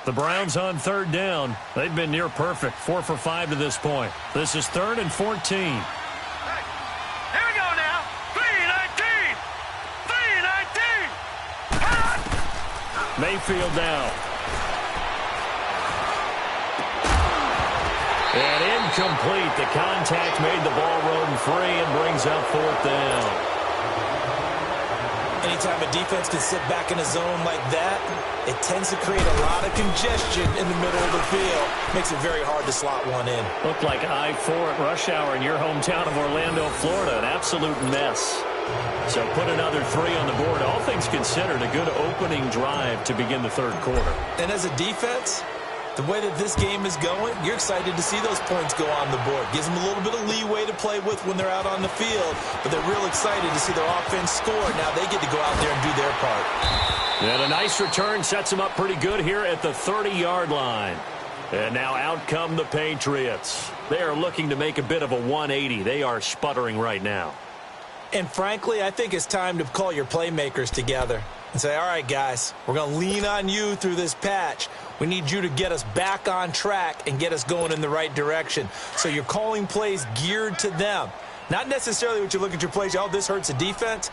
The Browns on third down. They've been near perfect, 4 for 5 to this point. This is 3rd and 14. Hey, here we go now. 3-19. 3-19. Mayfield down. And incomplete. The contact made the ball roam free and brings up 4th down. Anytime a defense can sit back in a zone like that, it tends to create a lot of congestion in the middle of the field. Makes it very hard to slot one in. Looked like I-4 at rush hour in your hometown of Orlando, Florida. An absolute mess. So put another 3 on the board. All things considered, a good opening drive to begin the third quarter. And as a defense, the way that this game is going, you're excited to see those points go on the board. Gives them a little bit of leeway to play with when they're out on the field, but they're real excited to see their offense score. Now they get to go out there and do their part. And a nice return sets them up pretty good here at the 30-yard line. And now out come the Patriots. They are looking to make a bit of a 180. They are sputtering right now. And frankly, I think it's time to call your playmakers together and say, all right, guys, we're going to lean on you through this patch. We need you to get us back on track and get us going in the right direction. So you're calling plays geared to them. Not necessarily what you look at your plays, oh, this hurts the defense.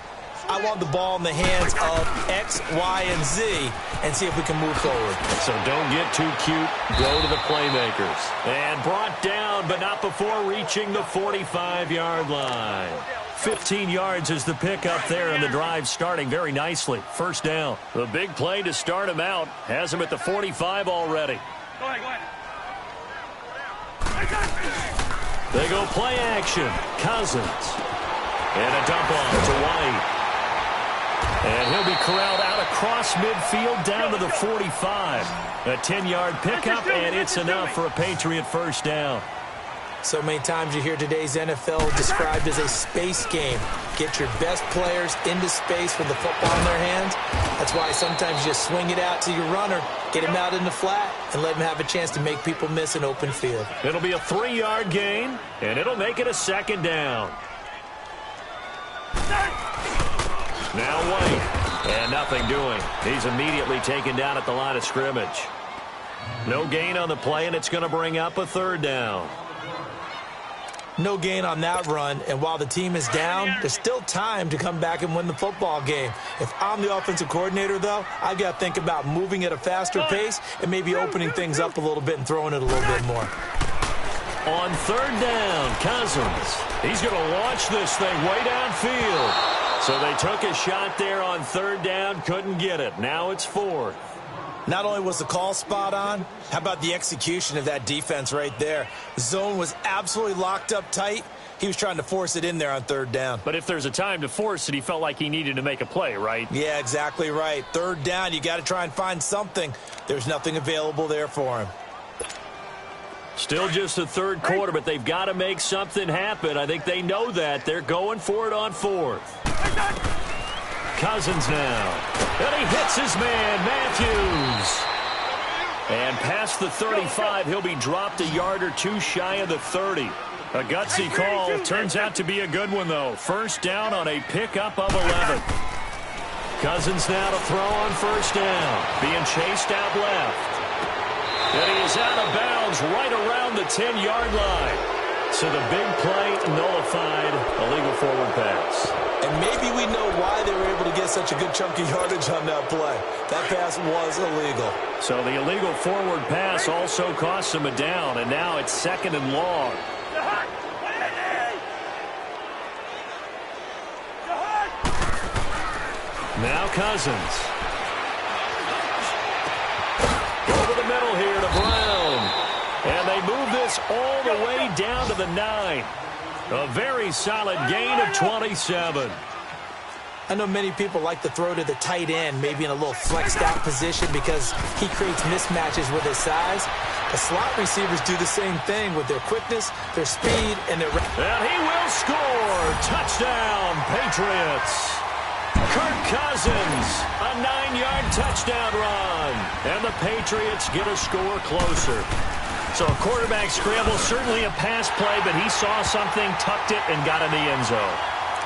I want the ball in the hands of X, Y, and Z and see if we can move forward. So don't get too cute. Go to the playmakers. And brought down, but not before reaching the 45-yard line. 15 yards is the pickup there, and the drive starting very nicely. First down. The big play to start him out. Has him at the 45 already. Go ahead. They go play action. Cousins. And a dump off to White. And he'll be corralled out across midfield down to the 45. A 10-yard pickup, and it's enough for a Patriot first down. So many times you hear today's NFL described as a space game. Get your best players into space with the football in their hands. That's why sometimes you just swing it out to your runner, get him out in the flat, and let him have a chance to make people miss an open field. It'll be a 3-yard gain, and it'll make it a second down. Now White, and nothing doing. He's immediately taken down at the line of scrimmage. No gain on the play, and it's going to bring up a third down. No gain on that run, and while the team is down, there's still time to come back and win the football game. If I'm the offensive coordinator, though, I've got to think about moving at a faster pace and maybe opening things up a little bit and throwing it a little bit more. On third down, Cousins. He's going to launch this thing way downfield. So they took a shot there on third down, couldn't get it. Now it's 4th. Not only was the call spot on, how about the execution of that defense right there? The zone was absolutely locked up tight. He was trying to force it in there on third down. But if there's a time to force it, he felt like he needed to make a play, right? Yeah, exactly right. Third down, you got to try and find something. There's nothing available there for him. Still just the third quarter, but they've got to make something happen. I think they know that. They're going for it on 4th. Cousins now. And he hits his man, Matthews. And past the 35, he'll be dropped a yard or two shy of the 30. A gutsy call. Turns out to be a good one, though. First down on a pickup of 11. Cousins now to throw on first down. Being chased out left. And he is out of bounds right around the 10-yard line. So the big play nullified, illegal forward pass. And maybe we know why they were able to get such a good chunky yardage on that play. That pass was illegal. So the illegal forward pass also cost him a down, and now it's 2nd and long. Now Cousins. Over the middle here to Brown. And they move this all the way down to the 9. A very solid gain of 27. I know many people like to throw to the tight end, maybe in a little flexed out position because he creates mismatches with his size. The slot receivers do the same thing with their quickness, their speed, and their... And he will score! Touchdown, Patriots! Kirk Cousins, a 9-yard touchdown run. And the Patriots get a score closer. So a quarterback scramble, certainly a pass play, but he saw something, tucked it, and got in the end zone.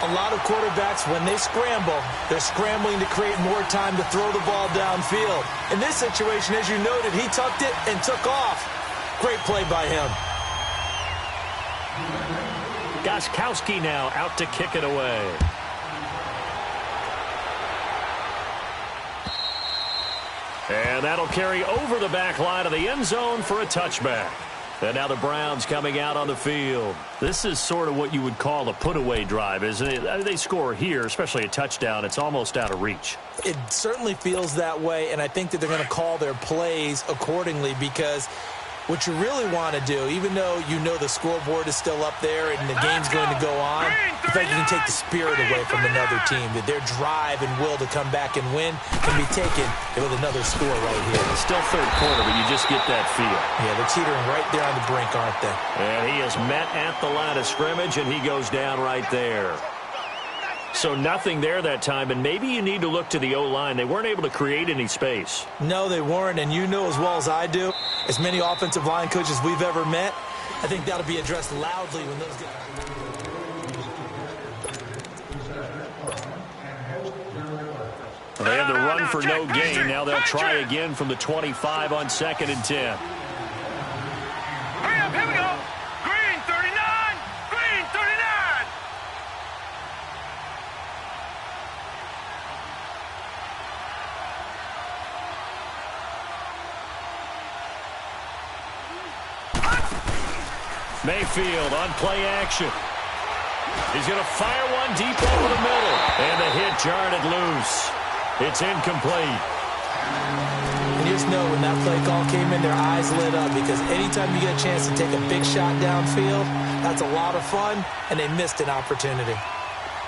A lot of quarterbacks, when they scramble, they're scrambling to create more time to throw the ball downfield. In this situation, as you noted, he tucked it and took off. Great play by him. Gostkowski now out to kick it away. And that'll carry over the back line of the end zone for a touchback. And now the Browns coming out on the field. This is sort of what you would call a put-away drive, isn't it? They score here, especially a touchdown. It's almost out of reach. It certainly feels that way, and I think that they're going to call their plays accordingly because what you really want to do, even though you know the scoreboard is still up there and the game's going to go on, you think you can take the spirit away from another team, that their drive and will to come back and win can be taken with another score right here. It's still third quarter, but you just get that feel. Yeah, they're teetering right there on the brink, aren't they? And he is met at the line of scrimmage, and he goes down right there. So nothing there that time, and maybe you need to look to the O-line. They weren't able to create any space. No, they weren't, and you know as well as I do, as many offensive line coaches we've ever met, I think that'll be addressed loudly when those guys... They had the run for no gain. Now they'll try again from the 25 on 2nd and 10. Hurry up, here we go. Green 39, green 39. Mayfield on play action. He's going to fire one deep over the middle. And the hit jarred it loose. It's incomplete. And you just know when that play call came in, their eyes lit up because anytime you get a chance to take a big shot downfield, that's a lot of fun, and they missed an opportunity.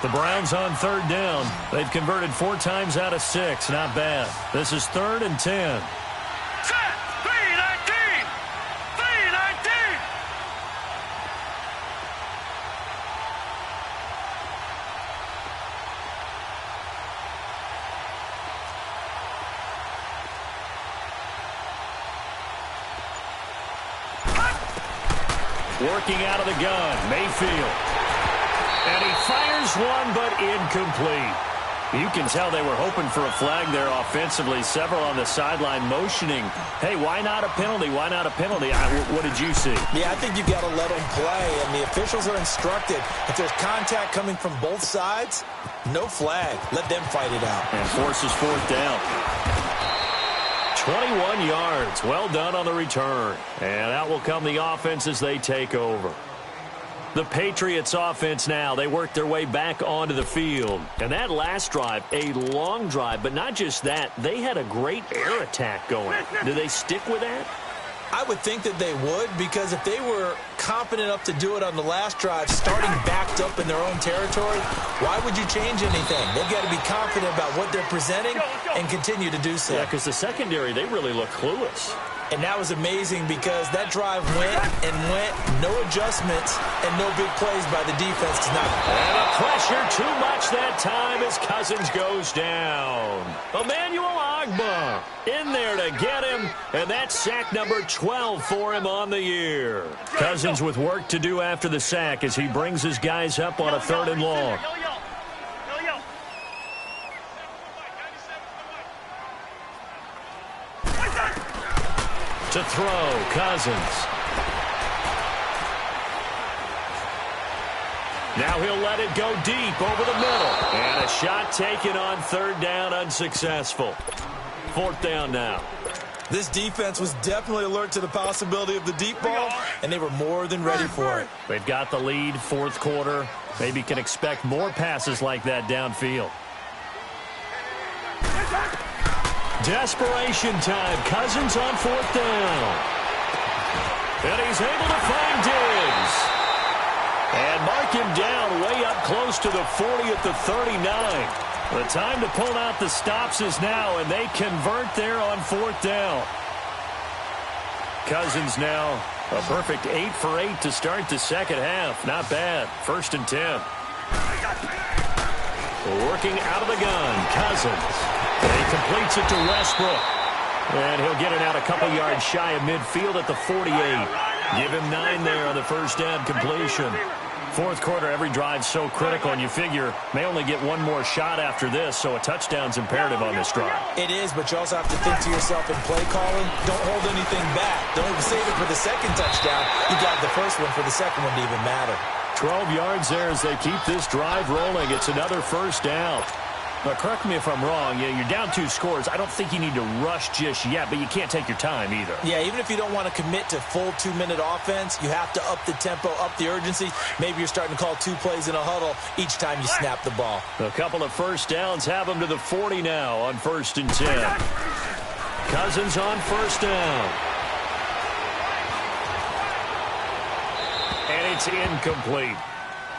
The Browns on 3rd down. They've converted 4 times out of 6. Not bad. This is 3rd and 10. Set, 319, 319. Working out of the gun, Mayfield. And he fires one, but incomplete. You can tell they were hoping for a flag there offensively. Several on the sideline motioning, hey, why not a penalty? Why not a penalty? What did you see? Yeah, I think you've got to let them play, and the officials are instructed. If there's contact coming from both sides, no flag. Let them fight it out. And forces 4th down. 21 yards. Well done on the return. And out will come the offense as they take over. The Patriots offense now, they work their way back onto the field. And that last drive, a long drive, but not just that, they had a great air attack going. Do they stick with that? I would think that they would, because if they were confident enough to do it on the last drive, starting backed up in their own territory, why would you change anything? They've got to be confident about what they're presenting and continue to do so. Yeah, because the secondary, they really look clueless. And that was amazing because that drive went and went, no adjustments and no big plays by the defense. And the pressure too much that time as Cousins goes down. Emmanuel Ogbah in there to get him, and that's sack number 12 for him on the year. Cousins with work to do after the sack as he brings his guys up on a 3rd and long. To throw, Cousins. Now he'll let it go deep over the middle. And a shot taken on 3rd down, unsuccessful. 4th down now. This defense was definitely alert to the possibility of the deep ball, and they were more than ready for it. They've got the lead, 4th quarter. Maybe can expect more passes like that downfield. Desperation time. Cousins on 4th down. And he's able to find Diggs. And mark him down way up close to the 40 at the 39. The time to pull out the stops is now, and they convert there on 4th down. Cousins now a perfect 8 for 8 to start the second half. Not bad. 1st and 10. Working out of the gun, Cousins. And he completes it to Westbrook. And he'll get it out a couple yards shy of midfield at the 48. Give him 9 there on the first down completion. Fourth quarter, every drive's so critical, and you figure may only get one more shot after this, so a touchdown's imperative on this drive. It is, but you also have to think to yourself in play calling, don't hold anything back. Don't save it for the second touchdown. You got the first one for the second one to even matter. 12 yards there as they keep this drive rolling. It's another first down. But correct me if I'm wrong, you're down 2 scores. I don't think you need to rush just yet, but you can't take your time either. Yeah, even if you don't want to commit to full 2-minute offense, you have to up the tempo, up the urgency. Maybe you're starting to call 2 plays in a huddle each time you snap the ball. A couple of first downs have them to the 40 now on 1st and 10. Cousins on first down. And it's incomplete.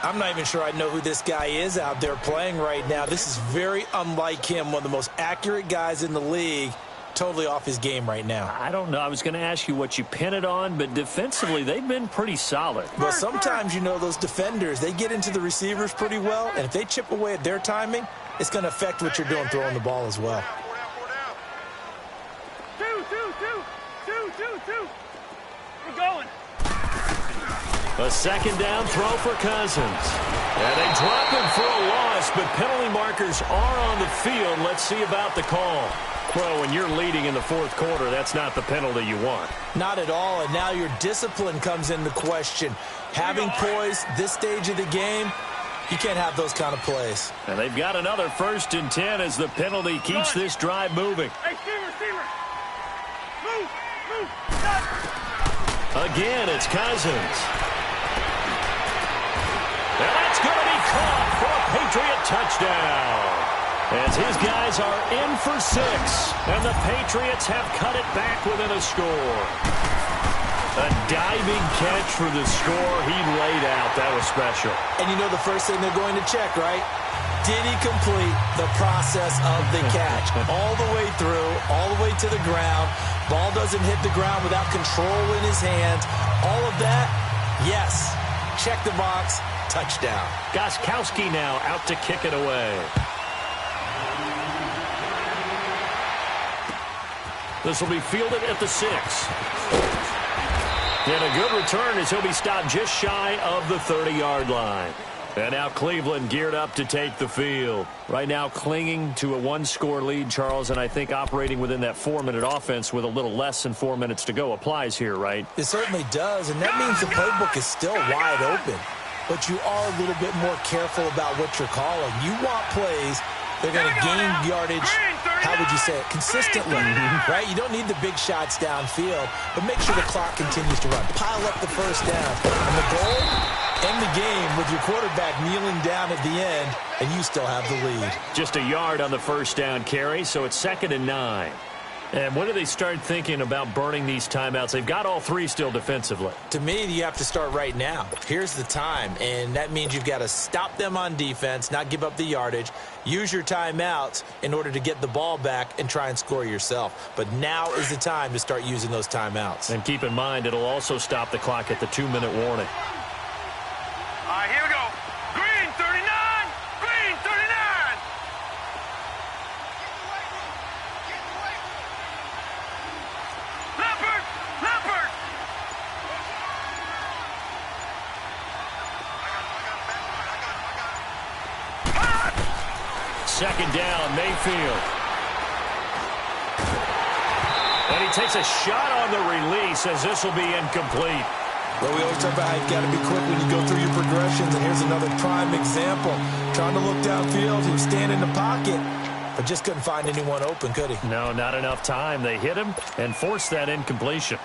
I'm not even sure I know who this guy is out there playing right now. This is very unlike him, one of the most accurate guys in the league. Totally off his game right now. I don't know. I was going to ask you what you pin it on, but defensively, they've been pretty solid. Well, sometimes, those defenders, they get into the receivers pretty well, and if they chip away at their timing, it's going to affect what you're doing throwing the ball as well. Two. We're going. A second down throw for Cousins. And they drop him for a loss, but penalty markers are on the field. Let's see about the call. Well, when you're leading in the fourth quarter, that's not the penalty you want. Not at all, and now your discipline comes into question. Having poise this stage of the game, you can't have those kind of plays. And they've got another 1st and 10 as the penalty keeps this drive moving. Hey, receiver. Move. Again, it's Cousins. And that's going to be caught for a Patriot touchdown. As his guys are in for 6, and the Patriots have cut it back within a score. A diving catch for the score he laid out. That was special. And the first thing they're going to check, right? Did he complete the process of the catch? All the way through, all the way to the ground. Ball doesn't hit the ground without control in his hands. All of that, yes. Check the box, touchdown. Gostkowski now out to kick it away. This will be fielded at the 6. And a good return as he'll be stopped just shy of the 30-yard line. And now Cleveland geared up to take the field. Right now clinging to a 1-score lead, Charles, and I think operating within that 4-minute offense with a little less than 4 minutes to go applies here, right? It certainly does, and that means the playbook is still wide open. But you are a little bit more careful about what you're calling. You want plays that are going to gain yardage, how would you say it, consistently, right? You don't need the big shots downfield, but make sure the clock continues to run. Pile up the first down. And the goal, end the game with your quarterback kneeling down at the end, and you still have the lead. Just a yard on the first down carry, so it's 2nd and 9. And when do they start thinking about burning these timeouts? They've got all 3 still defensively. To me, you have to start right now. Here's the time, and that means you've got to stop them on defense, not give up the yardage, use your timeouts in order to get the ball back and try and score yourself. But now is the time to start using those timeouts. And keep in mind, it'll also stop the clock at the 2-minute warning. All right, here we go. Green 39. Green 39. Leopard. Second down, Mayfield. And he takes a shot on the release as this will be incomplete. Well, we always talk about how you've got to be quick when you go through your progressions, and here's another prime example. Trying to look downfield, he was standing in the pocket, but just couldn't find anyone open, could he? No, not enough time. They hit him and forced that incompletion.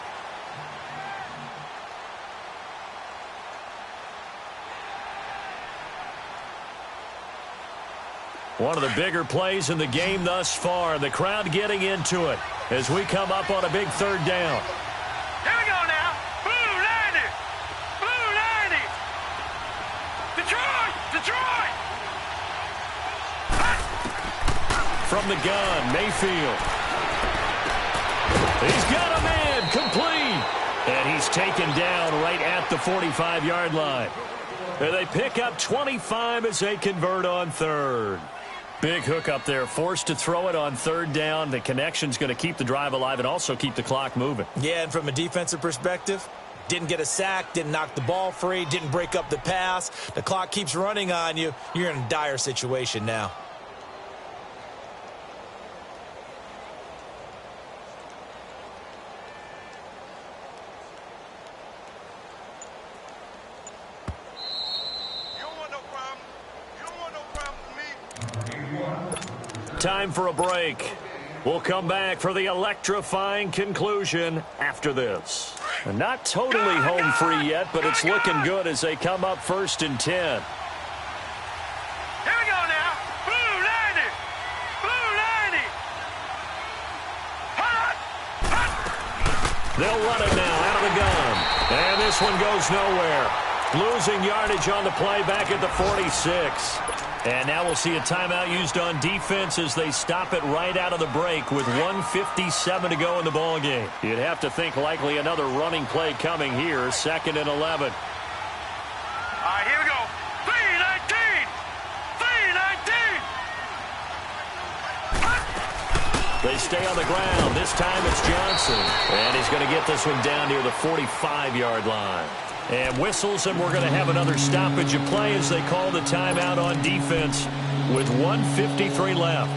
One of the bigger plays in the game thus far. The crowd getting into it as we come up on a big 3rd down. Here we go now. Blue 90. Blue 90. Detroit. From the gun, Mayfield. He's got a man complete. And he's taken down right at the 45-yard line. And they pick up 25 as they convert on third. Big hook up there, forced to throw it on third down. The connection's going to keep the drive alive and also keep the clock moving. Yeah, and from a defensive perspective, didn't get a sack, didn't knock the ball free, didn't break up the pass. The clock keeps running on you. You're in a dire situation now. Time for a break. We'll come back for the electrifying conclusion after this. And not totally home free yet, but it's looking good as they come up 1st and 10. Here we go now. Blue 90. Blue 90. Hot. Hot. They'll run it now out of the gun. And this one goes nowhere. Losing yardage on the play back at the 46. And now we'll see a timeout used on defense as they stop it right out of the break with 1:57 to go in the ballgame. You'd have to think likely another running play coming here, 2nd and 11. All right, here we go. 319. 319. They stay on the ground. This time it's Johnson. And he's going to get this one down near the 45-yard line. And whistles, and we're going to have another stoppage of play as they call the timeout on defense with 1:53 left.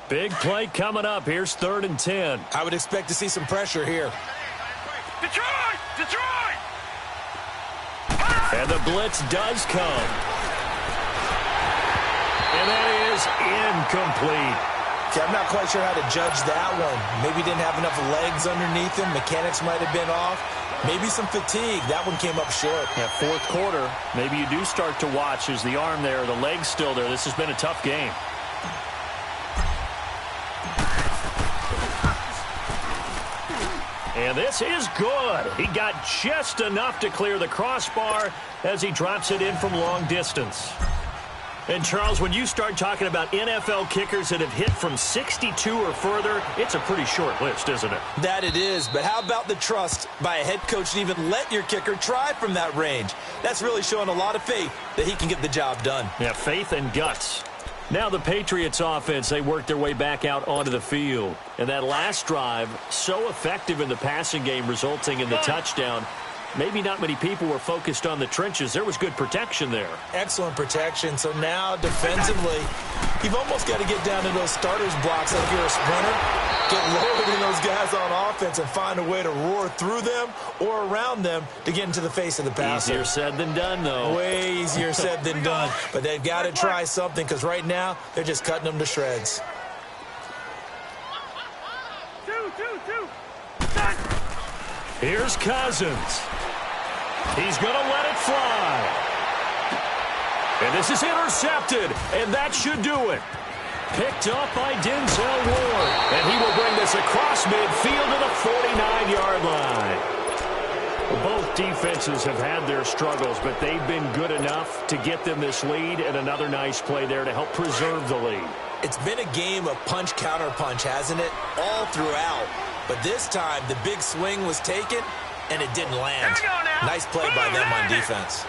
Big play coming up. Here's 3rd and 10. I would expect to see some pressure here. Detroit! Detroit! And the blitz does come. And that is incomplete. Okay, I'm not quite sure how to judge that one. Maybe didn't have enough legs underneath him. Mechanics might have been off. Maybe some fatigue. That one came up short. Yeah, 4th quarter. Maybe you do start to watch as the arm there, the leg's still there. This has been a tough game. And this is good. He got just enough to clear the crossbar as he drops it in from long distance. And, Charles, when you start talking about NFL kickers that have hit from 62 or further, it's a pretty short list, isn't it? That it is, but how about the trust by a head coach to even let your kicker try from that range? That's really showing a lot of faith that he can get the job done. Yeah, faith and guts. Now the Patriots offense, they work their way back out onto the field. And that last drive, so effective in the passing game, resulting in the touchdown. Maybe not many people were focused on the trenches. There was good protection there. Excellent protection. So now defensively, you've almost got to get down to those starters blocks like you're a sprinter. Get lower than those guys on offense and find a way to roar through them or around them to get into the face of the passer. Easier said than done, though. Way easier said than done. But they've got to try something because right now they're just cutting them to shreds. Here's Cousins. He's going to let it fly. And this is intercepted, and that should do it. Picked up by Denzel Ward. And he will bring this across midfield to the 49-yard line. Both defenses have had their struggles, but they've been good enough to get them this lead, and another nice play there to help preserve the lead. It's been a game of punch-counter-punch, hasn't it? All throughout. But this time, the big swing was taken, and it didn't land. Nice play by them on defense.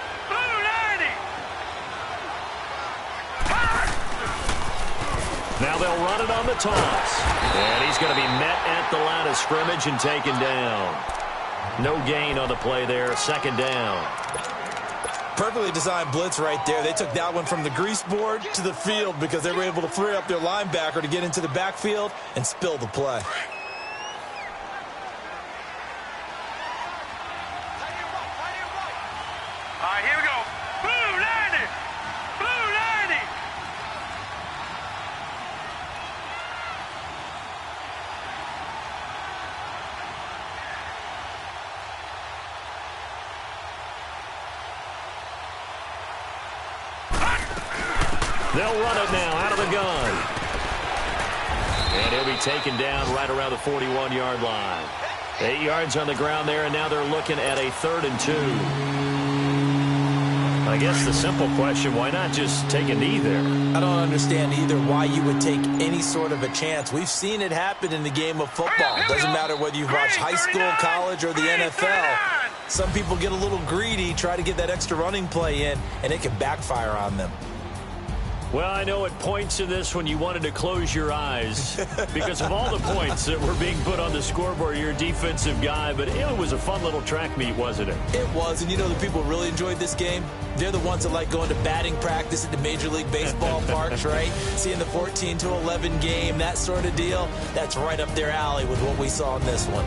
Now they'll run it on the toss. And he's going to be met at the line of scrimmage and taken down. No gain on the play there, 2nd down. Perfectly designed blitz right there. They took that one from the grease board to the field because they were able to free up their linebacker to get into the backfield and spill the play. All right, here we go. Blue 90. Blue 90. They'll run it now out of the gun. And he'll be taken down right around the 41-yard line. 8 yards on the ground there, and now they're looking at a 3rd and 2. I guess the simple question, why not just take a knee there? I don't understand either why you would take any sort of a chance. We've seen it happen in the game of football. It doesn't matter whether you've watched high school, college, or the NFL. Some people get a little greedy, try to get that extra running play in, and it can backfire on them. Well, I know at points in this when you wanted to close your eyes because of all the points that were being put on the scoreboard. You're a defensive guy, but it was a fun little track meet, wasn't it? It was, and you know the people who really enjoyed this game? They're the ones that like going to batting practice at the Major League Baseball parks, right? Seeing the 14-11 game, that sort of deal. That's right up their alley with what we saw in this one.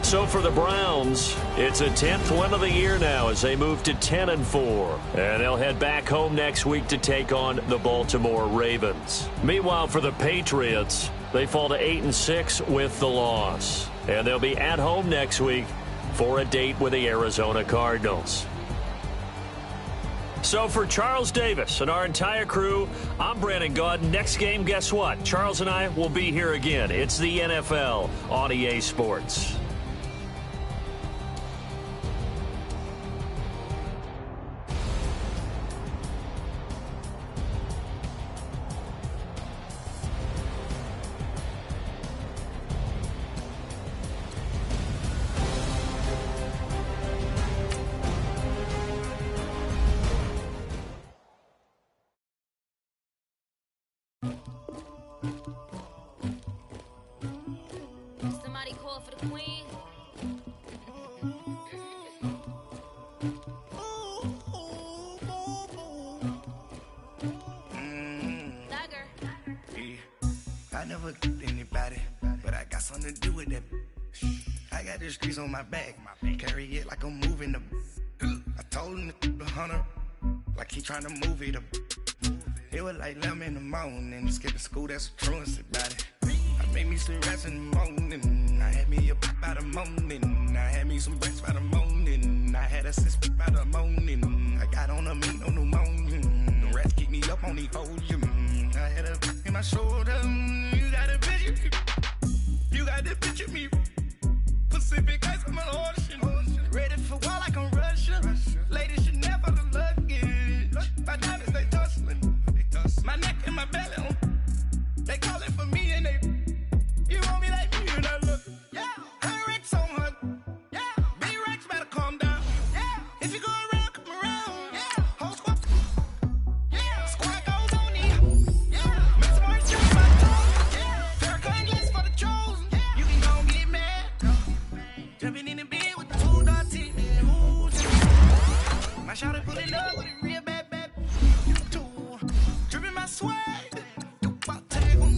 So for the Browns, it's a 10th win of the year now as they move to 10-4. And they'll head back home next week to take on the Baltimore Ravens. Meanwhile, for the Patriots, they fall to 8-6 with the loss. And they'll be at home next week for a date with the Arizona Cardinals. So for Charles Davis and our entire crew, I'm Brandon Gaudin. Next game, guess what? Charles and I will be here again. It's the NFL on EA Sports. Somebody call for the queen. I never did anybody, but I got something to do with that. I got the streets on my back, carry it like I'm moving the. I told him the hunter, like he trying to move it up. It was like 11 in the morning, skipping school, that's a truancy about it. I made me some rest in the morning, I had me up by the morning, I had me some breakfast by the morning, I had a sis by the morning, I got on a meat on the morning, the rats keep me up on the podium, I had a in my shoulder, you got a picture, you got the picture me, Pacific ice on my ocean, ready for war like I'm Russian, ladies should never the luggage, my diamonds they tussling, my neck and my belly on, they calling for me and they, you want me like me and I look, yeah, her Rex on her, yeah, big Rex better calm down, yeah, if you go around, come around, yeah, whole squad, yeah, squad goes on me, yeah, make some more shit in my tongue, yeah, Farrakhan glass for the chosen, yeah, you can go and get mad, jumping in the bed with the 2 dark teeth, my shawty put it up with a real bad, you too, dripping my swag, you about tag on,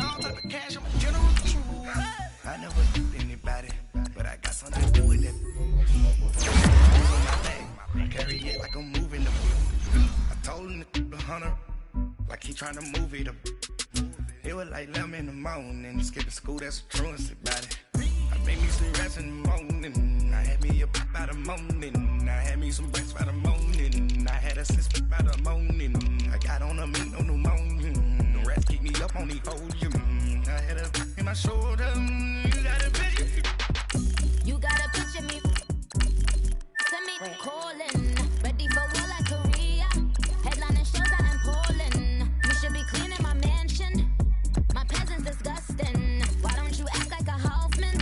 all type of cash, I'm a general true. I never did anybody, but I got something to do with it. On my back, carry it like I'm moving the. I told him the hunter, like he trying to move it up. It was like 11 in the morning, skipping school, that's a truancy about it. I made me some rest in the morning, I had me up by the morning, I had me some breakfast by the morning, I had a sis by the morning, I got on a meat on the morning, the rats keep me up on the podium, I had a in my shoulder, you got a picture, You gotta picture me. Send me calling. Ready for war like Korea. Headlining shows out in Poland. You should be cleaning my mansion. My presence disgusting. Why don't you act like a Hoffman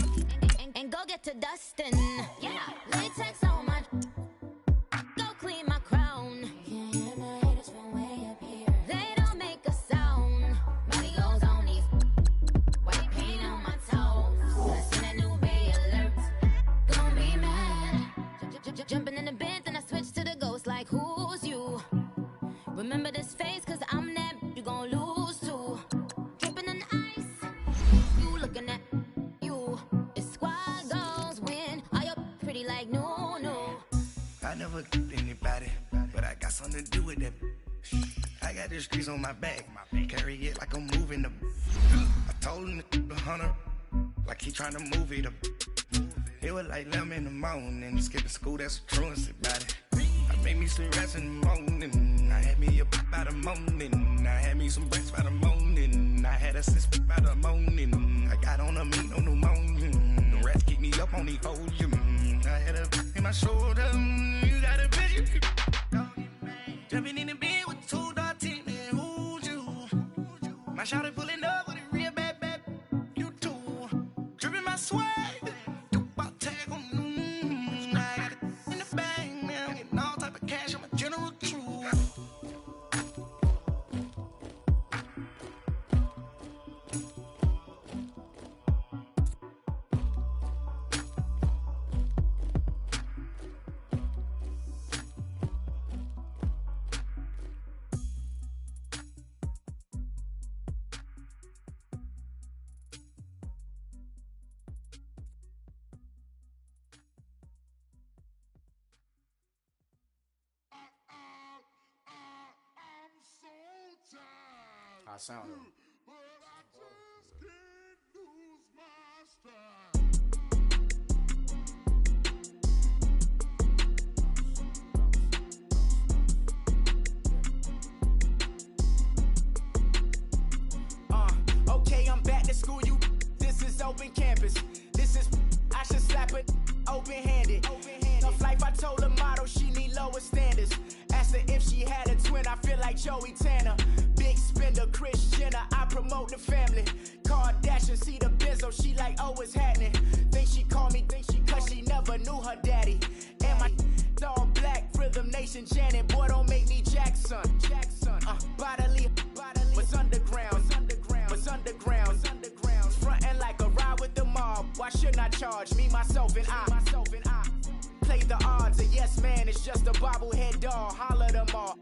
and go get to dustin'? Yeah, latex on my. Go clean my crown. Can't hear my haters from way up here. They don't make a sound. Money goes on these. White paint on my toes. I seen a new Bay alert. Gonna be mad. Jumping in the bed, then I switch to the ghost like who's you? Remember this face, cause I'm that you gon' lose too. Dripping in ice. You looking at you. It's squad goals win. Are you pretty like no? I never did anybody, but I got something to do with that. I got the streets on my back, carry it like I'm moving the. I told him the hunter, like he trying to move it up. It was like 11 in the morning, skipping school, that's a truancy about it. I made me some rest in the morning, I had me up by the morning, I had me some breakfast by the morning, I had a sis by the morning, I got on a meat on the morning, the rats keep me up on the podium, I had a in my shoulder. You got a bitch. Jumping in the bed with 2 dark teeth, man. Who's you? My shawty pulling up with a real bad. You too. Dripping my swag. About tag on. I got it in the bag, man. I'm getting all type of cash. I'm a general true. I sound it. Okay, I'm back to school, you. This is open campus. This is, I should slap it open-handed. Tough life, I told her motto, she need lower standards. Asked her if she had a twin, I feel like Joey Tanner. Big spender, Kris Jenner, I promote the family. Kardashian, see the benzo, she like, oh, it's happening. Think she called me, cause she never knew her daddy. And my all black, Rhythm Nation, Janet, boy, don't make me Jackson. Bodily, was underground. Frontin' like a ride with the mob. Why shouldn't I charge me, myself, and I? Play the odds, a yes man is just a bobblehead doll. Holler them all.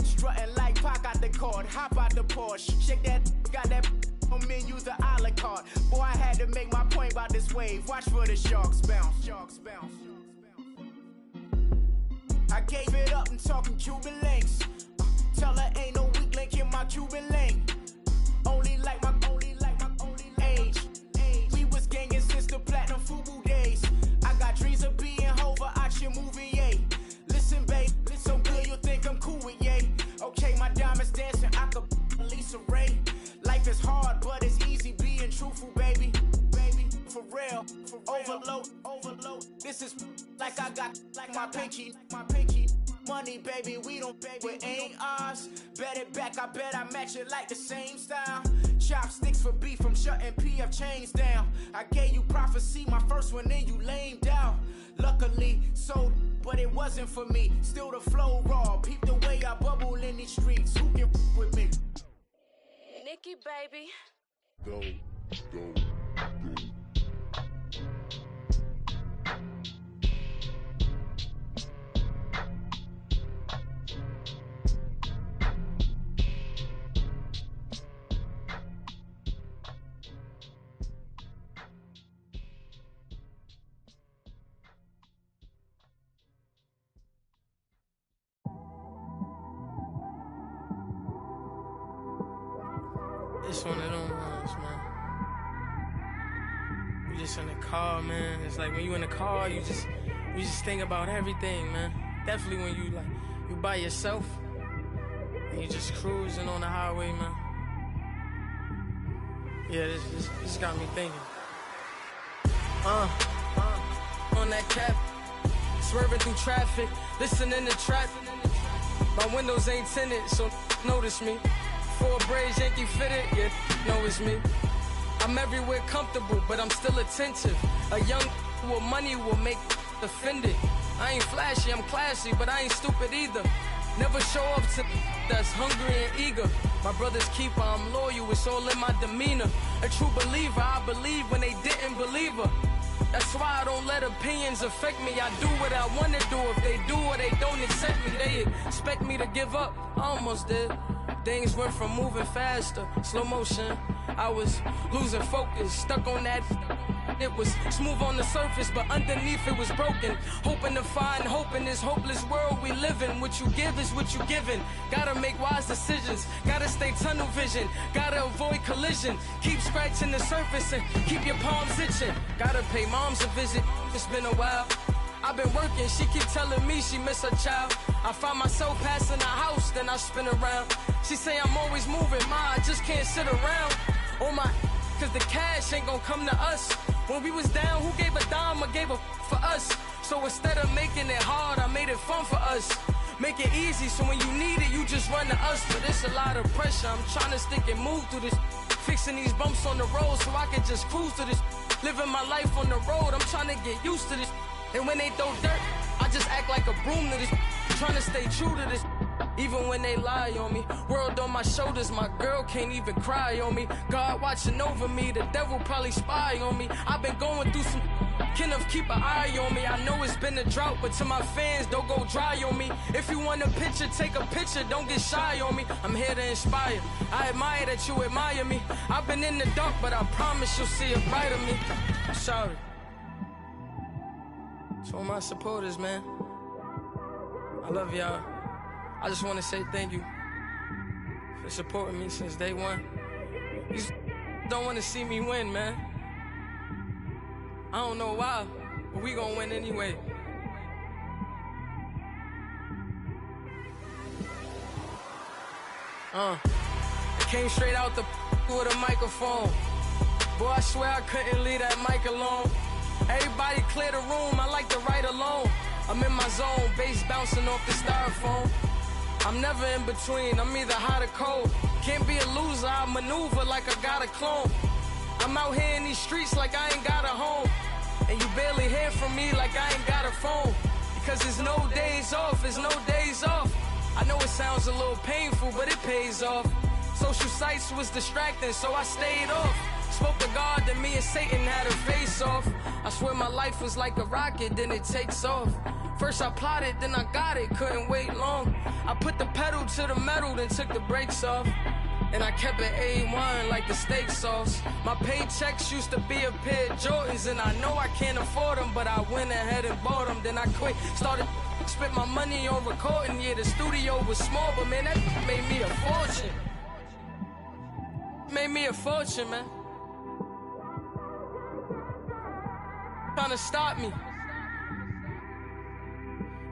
Strutting like Pac out the court, hop out the Porsche. Shake that, got that on menu, the a la carte. Boy, I had to make my point about this wave. Watch for the sharks bounce. I gave it up and talking Cuban links. Tell her ain't no weak link in my Cuban link. Only like my age. We was gangin' since the platinum FUBU days. I got dreams of being Hova out your movie, yay. Listen, babe, so good you think I'm cool with yay. Okay, my diamonds dancing, I could Lisa Ray. Life is hard, but it's easy being truthful, baby. For real, overload. This is like I got like my pinky. Money, baby, we don't pay, it ain't ours. Bet it back, I bet I match it like the same style. Chopsticks for beef from shutting PF chains down. I gave you prophecy, my first one, then you lamed out. Luckily, sold, but it wasn't for me. Still the flow raw, peep the way I bubble in these streets. Who can with me? Nikki, baby. Go. It's one of them ones, man. You just in the car, man. It's like when you in the car, you just think about everything, man. Definitely when you by yourself and you just cruising on the highway, man. Yeah, this got me thinking. On that cap, swerving through traffic, listening to trap. My windows ain't tinted, so notice me. 4 braids, Yankee fitted, yeah, know it's me. I'm everywhere comfortable, but I'm still attentive. A young with money will make offended. I ain't flashy, I'm classy, but I ain't stupid either. Never show up to that's hungry and eager. My brother's keeper, I'm loyal, it's all in my demeanor. A true believer, I believe when they didn't believe her. That's why I don't let opinions affect me. I do what I want to do. If they do or they don't accept me, they expect me to give up. I almost did. Things went from moving faster, slow motion. I was losing focus, stuck on that. It was smooth on the surface, but underneath it was broken. Hoping to find hope in this hopeless world we live in. What you give is what you given. Gotta make wise decisions. Gotta stay tunnel vision. Gotta avoid collision. Keep scratching the surface and keep your palms itching. Gotta pay moms a visit. It's been a while. I've been working, she keep telling me she miss her child. I find myself passing the house, then I spin around. She say I'm always moving, ma, I just can't sit around. Oh my, cause the cash ain't gonna come to us. When we was down, who gave a dime or gave a for us? So instead of making it hard, I made it fun for us. Make it easy, so when you need it, you just run to us. But it's a lot of pressure, I'm trying to stick and move through this. Fixing these bumps on the road so I can just cruise to this. Living my life on the road, I'm trying to get used to this. And when they throw dirt, I just act like a broom to this. Trying to stay true to this. Even when they lie on me, world on my shoulders, my girl can't even cry on me. God watching over me, the devil probably spy on me. I've been going through some, Kenneth keep an eye on me. I know it's been a drought, but to my fans, don't go dry on me. If you want a picture, take a picture, don't get shy on me. I'm here to inspire, I admire that you admire me. I've been in the dark, but I promise you'll see a bright of me. Sorry. To all my supporters, man, I love y'all. I just want to say thank you for supporting me since day one. You just don't want to see me win, man. I don't know why, but we gonna win anyway. I came straight out the with a microphone. Boy, I swear I couldn't leave that mic alone. Everybody clear the room, I like to write alone. I'm in my zone, bass bouncing off the styrofoam. I'm never in between, I'm either hot or cold. Can't be a loser, I maneuver like I got a clone. I'm out here in these streets like I ain't got a home. And you barely hear from me like I ain't got a phone. Because there's no days off, there's no days off. I know it sounds a little painful, but it pays off. Social sites was distracting, so I stayed off. Spoke to God, then me and Satan had a face off. I swear my life was like a rocket, then it takes off. First I plotted, then I got it, couldn't wait long. I put the pedal to the metal, then took the brakes off. And I kept it A1 like the steak sauce. My paychecks used to be a pair of Jordans, and I know I can't afford them, but I went ahead and bought them. Then I quit, started spent my money on recording. Yeah, the studio was small, but man, that made me a fortune. Made me a fortune, man. Trying to stop me.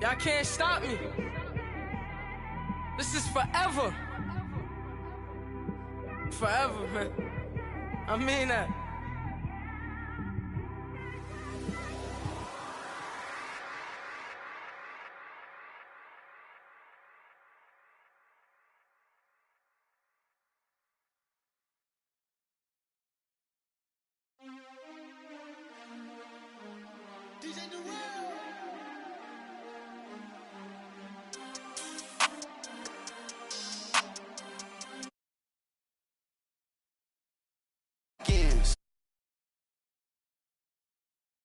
Y'all can't stop me. This is forever. Forever, man. I mean that.